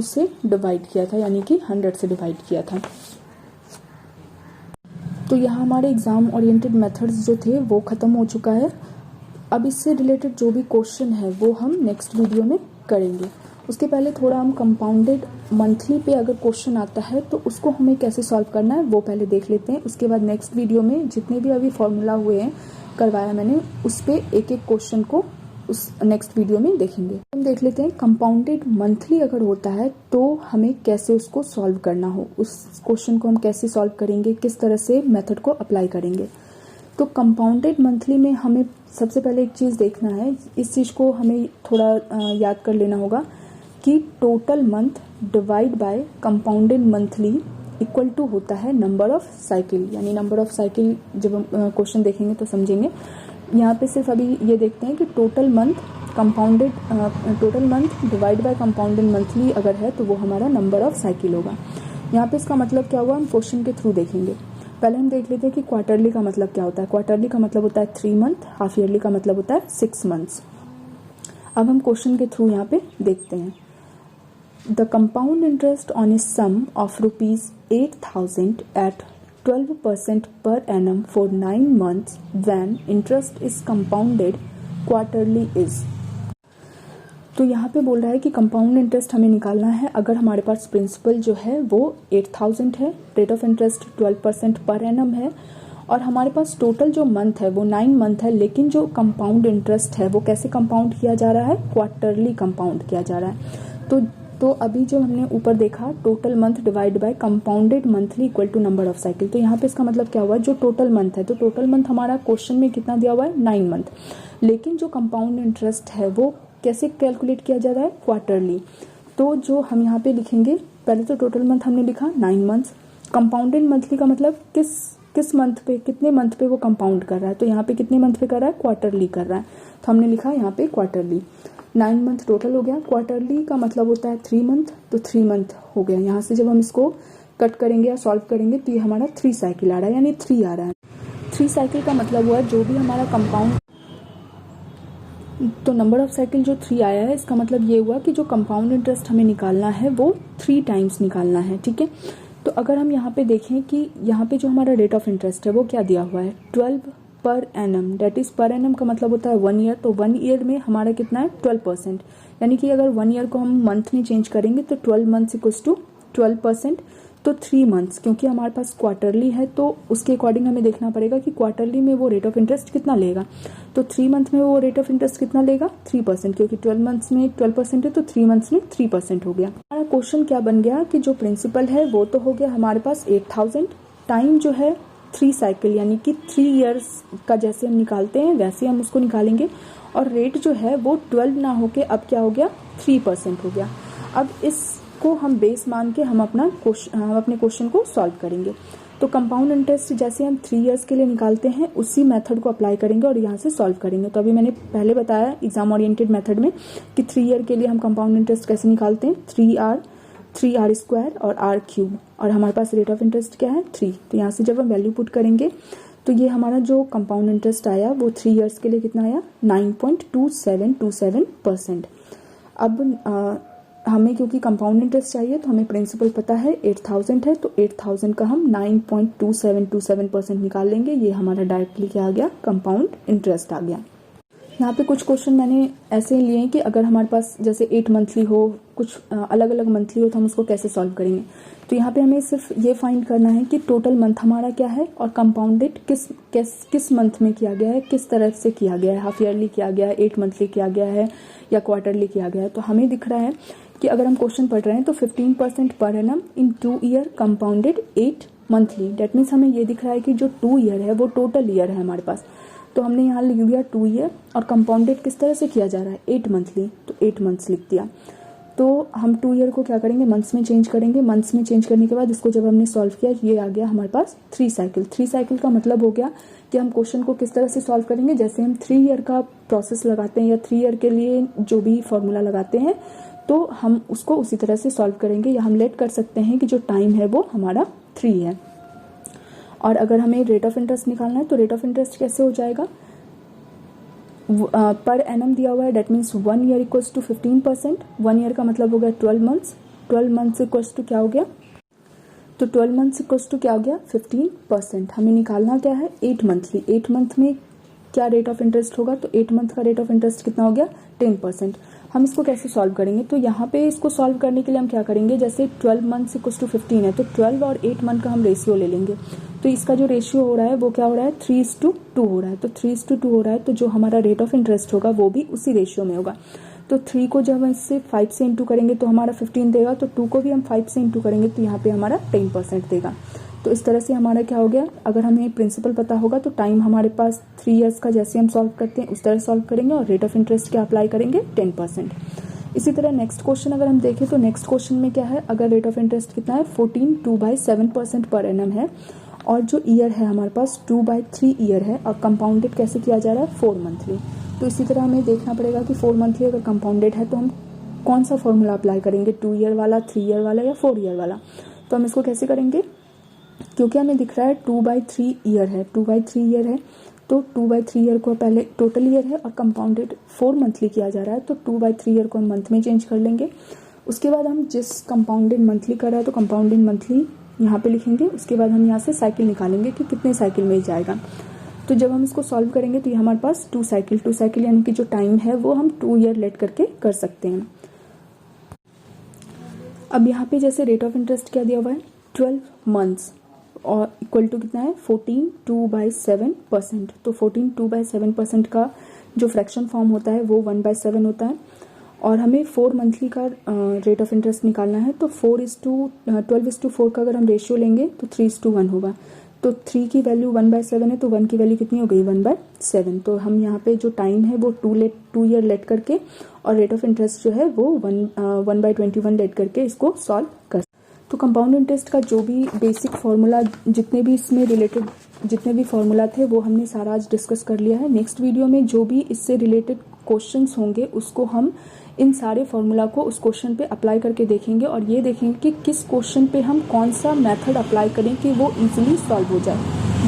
A: से डिवाइड किया था, यानी कि 100 से डिवाइड किया था। तो यहाँ हमारे एग्जाम ओरिएंटेड मेथड्स जो थे वो ख़त्म हो चुका है। अब इससे रिलेटेड जो भी क्वेश्चन है वो हम नेक्स्ट वीडियो में करेंगे। उसके पहले थोड़ा हम कंपाउंडेड मंथली पे अगर क्वेश्चन आता है तो उसको हमें कैसे सॉल्व करना है वो पहले देख लेते हैं। उसके बाद नेक्स्ट वीडियो में जितने भी अभी फॉर्मूला हुए हैं करवाया मैंने उस पर एक क्वेश्चन को उस नेक्स्ट वीडियो में देखेंगे। हम देख लेते हैं कंपाउंडेड मंथली अगर होता है तो हमें कैसे उसको सॉल्व करना हो, उस क्वेश्चन को हम कैसे सॉल्व करेंगे, किस तरह से मेथड को अप्लाई करेंगे। तो कंपाउंडेड मंथली में हमें सबसे पहले एक चीज़ देखना है, इस चीज़ को हमें थोड़ा याद कर लेना होगा कि total month divide by compounded monthly equal to होता है नंबर ऑफ साइकिल, यानी नंबर ऑफ साइकिल जब हम क्वेश्चन देखेंगे तो समझेंगे। यहाँ पे सिर्फ अभी ये देखते हैं कि total month divide by compounded monthly अगर है तो वो हमारा नंबर ऑफ साइकिल होगा। यहाँ पे इसका मतलब क्या हुआ, हम क्वेश्चन के थ्रू देखेंगे। पहले हम देख लेते हैं कि क्वार्टरली का मतलब क्या होता है। क्वार्टरली का मतलब होता है 3 मंथ, हाफ ईयरली का मतलब होता है 6 मंथ्स। अब हम क्वेश्चन के थ्रू यहाँ पे देखते हैं। The compound interest on a sum of ₹8,000 at 12% per annum for 9 months when interest is compounded quarterly is। तो यहाँ पे बोल रहा है कि कंपाउंड इंटरेस्ट हमें निकालना है अगर हमारे पास प्रिंसिपल जो है वो 8,000 है, rate of interest 12% per annum है, और हमारे पास टोटल जो मंथ है वो 9 मंथ है, लेकिन जो कंपाउंड इंटरेस्ट है वो कैसे कंपाउंड किया जा रहा है, क्वार्टरली कंपाउंड किया जा रहा है। तो अभी जो हमने ऊपर देखा total month divide by compounded monthly equal to number of cycle, तो यहाँ पे इसका मतलब क्या हुआ, जो टोटल मंथ है, तो टोटल मंथ हमारा क्वेश्चन में कितना दिया हुआ है 9 मंथ, लेकिन जो कंपाउंड इंटरेस्ट है वो कैसे कैलकुलेट किया जा रहा है, क्वार्टरली। तो जो हम यहाँ पे लिखेंगे, पहले तो टोटल मंथ हमने लिखा 9 मंथ्स, कंपाउंडेड मंथली का मतलब किस मंथ पे, कितने मंथ पे वो कंपाउंड कर रहा है, तो यहाँ पे कितने मंथ पे कर रहा है, क्वार्टरली कर रहा है, तो हमने लिखा यहाँ पे क्वार्टरली। 9 मंथ टोटल हो गया, क्वार्टरली का मतलब होता है 3 मंथ, तो 3 मंथ हो गया। यहाँ से जब हम इसको कट करेंगे या सॉल्व करेंगे तो ये हमारा 3 साइकिल आ रहा है, यानी 3 आ रहा है। 3 साइकिल का मतलब हुआ जो भी हमारा कंपाउंड, तो नंबर ऑफ साइकिल जो 3 आया है इसका मतलब ये हुआ कि जो कंपाउंड इंटरेस्ट हमें निकालना है वो 3 टाइम्स निकालना है, ठीक है। तो अगर हम यहाँ पे देखें कि यहाँ पे जो हमारा रेट ऑफ इंटरेस्ट है वो क्या दिया हुआ है, 12 per annum, that is per annum का मतलब होता है 1 ईयर, तो 1 ईयर में हमारा कितना है 12%, यानी कि अगर 1 ईयर को हम मंथ में चेंज करेंगे तो 12 मंथ्स इक्वल्स टू 12%, तो 3 मंथ्स, क्योंकि हमारे पास क्वार्टरली है तो उसके अकॉर्डिंग हमें देखना पड़ेगा कि क्वार्टरली में वो रेट ऑफ इंटरेस्ट कितना लेगा, तो 3 मंथ में वो रेट ऑफ इंटरेस्ट कितना लेगा 3%, क्योंकि 12 मंथ्स में 12% है तो 3 मंथ्स में 3% हो गया। हमारा क्वेश्चन क्या बन गया कि जो प्रिंसिपल है वो तो हो गया हमारे पास 8,000, टाइम जो है 3 साइकिल, यानी कि 3 ईयर्स का जैसे हम निकालते हैं वैसे हम उसको निकालेंगे, और रेट जो है वो 12 ना होके अब क्या हो गया 3% हो गया। अब इसको हम बेस मान के हम अपने क्वेश्चन को सॉल्व करेंगे। तो कंपाउंड इंटरेस्ट जैसे हम 3 ईयर्स के लिए निकालते हैं उसी मेथड को अप्लाई करेंगे और यहाँ से सॉल्व करेंगे। तो अभी मैंने पहले बताया एग्जाम ओरिएंटेड मेथड में कि 3 ईयर के लिए हम कंपाउंड इंटरेस्ट कैसे निकालते हैं, 3r स्क्वायर और r क्यूब, और हमारे पास रेट ऑफ इंटरेस्ट क्या है 3, तो यहाँ से जब हम वैल्यू पुट करेंगे तो ये हमारा जो कंपाउंड इंटरेस्ट आया वो 3 ईयर्स के लिए कितना आया 9.2727%। अब हमें क्योंकि कंपाउंड इंटरेस्ट चाहिए तो हमें प्रिंसिपल पता है 8,000 है, तो 8,000 का हम 9.2727% निकाल लेंगे, ये हमारा डायरेक्टली क्या आ गया कंपाउंड इंटरेस्ट आ गया। यहाँ पे कुछ क्वेश्चन मैंने ऐसे लिए हैं कि अगर हमारे पास जैसे 8 मंथली हो, कुछ अलग अलग मंथली हो, तो हम उसको कैसे सॉल्व करेंगे। तो यहाँ पे हमें सिर्फ ये फाइंड करना है कि टोटल मंथ हमारा क्या है और कंपाउंडेड किस मंथ में किया गया है, किस तरह से किया गया है, हाफ ईयरली किया गया है, 8 मंथली किया गया है या क्वार्टरली किया गया है। तो हमें दिख रहा है कि अगर हम क्वेश्चन पढ़ रहे हैं तो 15% per annum in 2 year compounded 8 monthly, that means हमें ये दिख रहा है कि जो 2 ईयर है वो टोटल ईयर है हमारे पास, तो हमने यहाँ लिख दिया 2 ईयर, और कंपाउंडेड किस तरह से किया जा रहा है 8 मंथली, तो 8 मंथ्स लिख दिया। तो हम 2 ईयर को क्या करेंगे मंथ्स में चेंज करेंगे, मंथ्स में चेंज करने के बाद इसको जब हमने सॉल्व किया ये आ गया हमारे पास 3 साइकिल। 3 साइकिल का मतलब हो गया कि हम क्वेश्चन को किस तरह से सॉल्व करेंगे, जैसे हम 3 ईयर का प्रोसेस लगाते हैं या 3 ईयर के लिए जो भी फॉर्मूला लगाते हैं तो हम उसको उसी तरह से सॉल्व करेंगे, या हम लेट कर सकते हैं कि जो टाइम है वो हमारा 3 है। और अगर हमें रेट ऑफ इंटरेस्ट निकालना है तो रेट ऑफ इंटरेस्ट कैसे हो जाएगा, पर एनम दिया हुआ है, that means 1 year equals to 15%, 1 year का मतलब हो गया 12 मंथ्स, 12 मंथ्स इक्वल्स टू क्या हो गया, तो 12 मंथ्स इक्वल्स टू क्या हो गया 15%। हमें निकालना क्या है 8 मंथली, 8 मंथ में क्या रेट ऑफ इंटरेस्ट होगा, तो 8 मंथ का रेट ऑफ इंटरेस्ट कितना हो गया 10%। हम इसको कैसे सॉल्व करेंगे, तो यहाँ पे इसको सॉल्व करने के लिए हम क्या करेंगे, जैसे 12 मंथ्स इक्वल्स टू 15 है तो 12 और 8 मंथ का हम रेशियो ले लेंगे, तो इसका जो रेशियो हो रहा है वो क्या हो रहा है 3:2 हो रहा है, तो 3:2 हो रहा है, तो जो हमारा रेट ऑफ इंटरेस्ट होगा वो भी उसी रेशियो में होगा। तो 3 को जब हम इससे 5 से इंटू करेंगे तो हमारा 15 देगा, तो 2 को भी हम 5 से इंटू करेंगे तो यहाँ पे हमारा 10% देगा। तो इस तरह से हमारा क्या हो गया, अगर हमें प्रिंसिपल पता होगा तो टाइम हमारे पास 3 इयर्स का जैसे हम सॉल्व करते हैं उस तरह सॉल्व करेंगे और रेट ऑफ इंटरेस्ट क्या अप्लाई करेंगे 10%। इसी तरह नेक्स्ट क्वेश्चन अगर हम देखें तो नेक्स्ट क्वेश्चन में क्या है, अगर रेट ऑफ इंटरेस्ट कितना है 14/2/7% पर एनम है और जो ईयर है हमारे पास 2/3 ईयर है और कंपाउंडेड कैसे किया जा रहा है 4 मंथली। तो इसी तरह हमें देखना पड़ेगा कि 4 मंथली अगर कंपाउंडेड है तो हम कौन सा फॉर्मूला अप्लाई करेंगे, 2 ईयर वाला, 3 ईयर वाला या 4 ईयर वाला। तो हम इसको कैसे करेंगे, क्योंकि हमें दिख रहा है 2/3 ईयर है, 2/3 ईयर है तो 2/3 ईयर को पहले टोटल ईयर है और कंपाउंडेड 4 मंथली किया जा रहा है तो 2/3 ईयर को हम मंथ में चेंज कर लेंगे। उसके बाद हम जिस कंपाउंडेड मंथली कर रहा है तो कंपाउंडेड मंथली यहाँ पे लिखेंगे। उसके बाद हम यहाँ से साइकिल निकालेंगे कि कितने साइकिल में जाएगा। तो जब हम इसको सॉल्व करेंगे तो ये हमारे पास 2 साइकिल यानी कि जो टाइम है वो हम 2 ईयर लेट करके कर सकते हैं। अब यहाँ पे जैसे रेट ऑफ इंटरेस्ट क्या दिया हुआ है 12 मंथ्स और इक्वल टू कितना है 14/2/7%। तो 14/2/7% का जो फ्रैक्शन फॉर्म होता है वो 1/7 होता है और हमें 4 मंथली का रेट ऑफ इंटरेस्ट निकालना है। तो 12:4 का अगर हम रेशियो लेंगे तो 3:1 होगा। तो 3 की वैल्यू 1/7 है तो 1 की वैल्यू कितनी हो गई 1/7। तो हम यहाँ पे जो टाइम है वो 2 ईयर लेट करके और रेट ऑफ इंटरेस्ट जो है वो 1/21 लेट करके इसको सॉल्व कर। तो कंपाउंड इंटरेस्ट का जो भी बेसिक फार्मूला, जितने भी इसमें रिलेटेड जितने भी फार्मूला थे वो हमने सारा आज डिस्कस कर लिया है। नेक्स्ट वीडियो में जो भी इससे रिलेटेड क्वेश्चंस होंगे उसको हम इन सारे फार्मूला को उस क्वेश्चन पे अप्लाई करके देखेंगे और ये देखेंगे कि किस क्वेश्चन पे हम कौन सा मेथड अप्लाई करें कि वो इजीली सॉल्व हो जाए।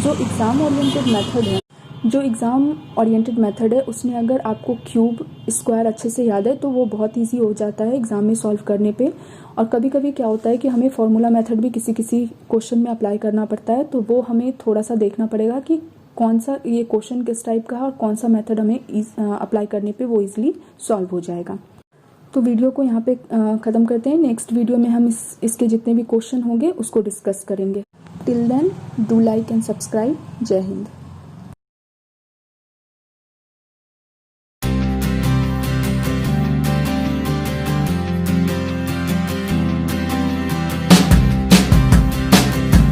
A: जो एग्जाम ओरिएंटेड मेथड है उसमें अगर आपको क्यूब स्क्वायर अच्छे से याद है तो वो बहुत ईजी हो जाता है एग्जाम में सॉल्व करने पे। और कभी कभी क्या होता है कि हमें फार्मूला मेथड भी किसी किसी क्वेश्चन में अप्लाई करना पड़ता है, तो वो हमें थोड़ा सा देखना पड़ेगा कि कौन सा ये क्वेश्चन किस टाइप का है और कौन सा मेथड हमें अप्लाई करने पे वो इजीली सॉल्व हो जाएगा। तो वीडियो को यहाँ पे ख़त्म करते हैं। नेक्स्ट वीडियो में हम इसके जितने भी क्वेश्चन होंगे उसको डिस्कस करेंगे। Till then do like and subscribe. जय हिंद।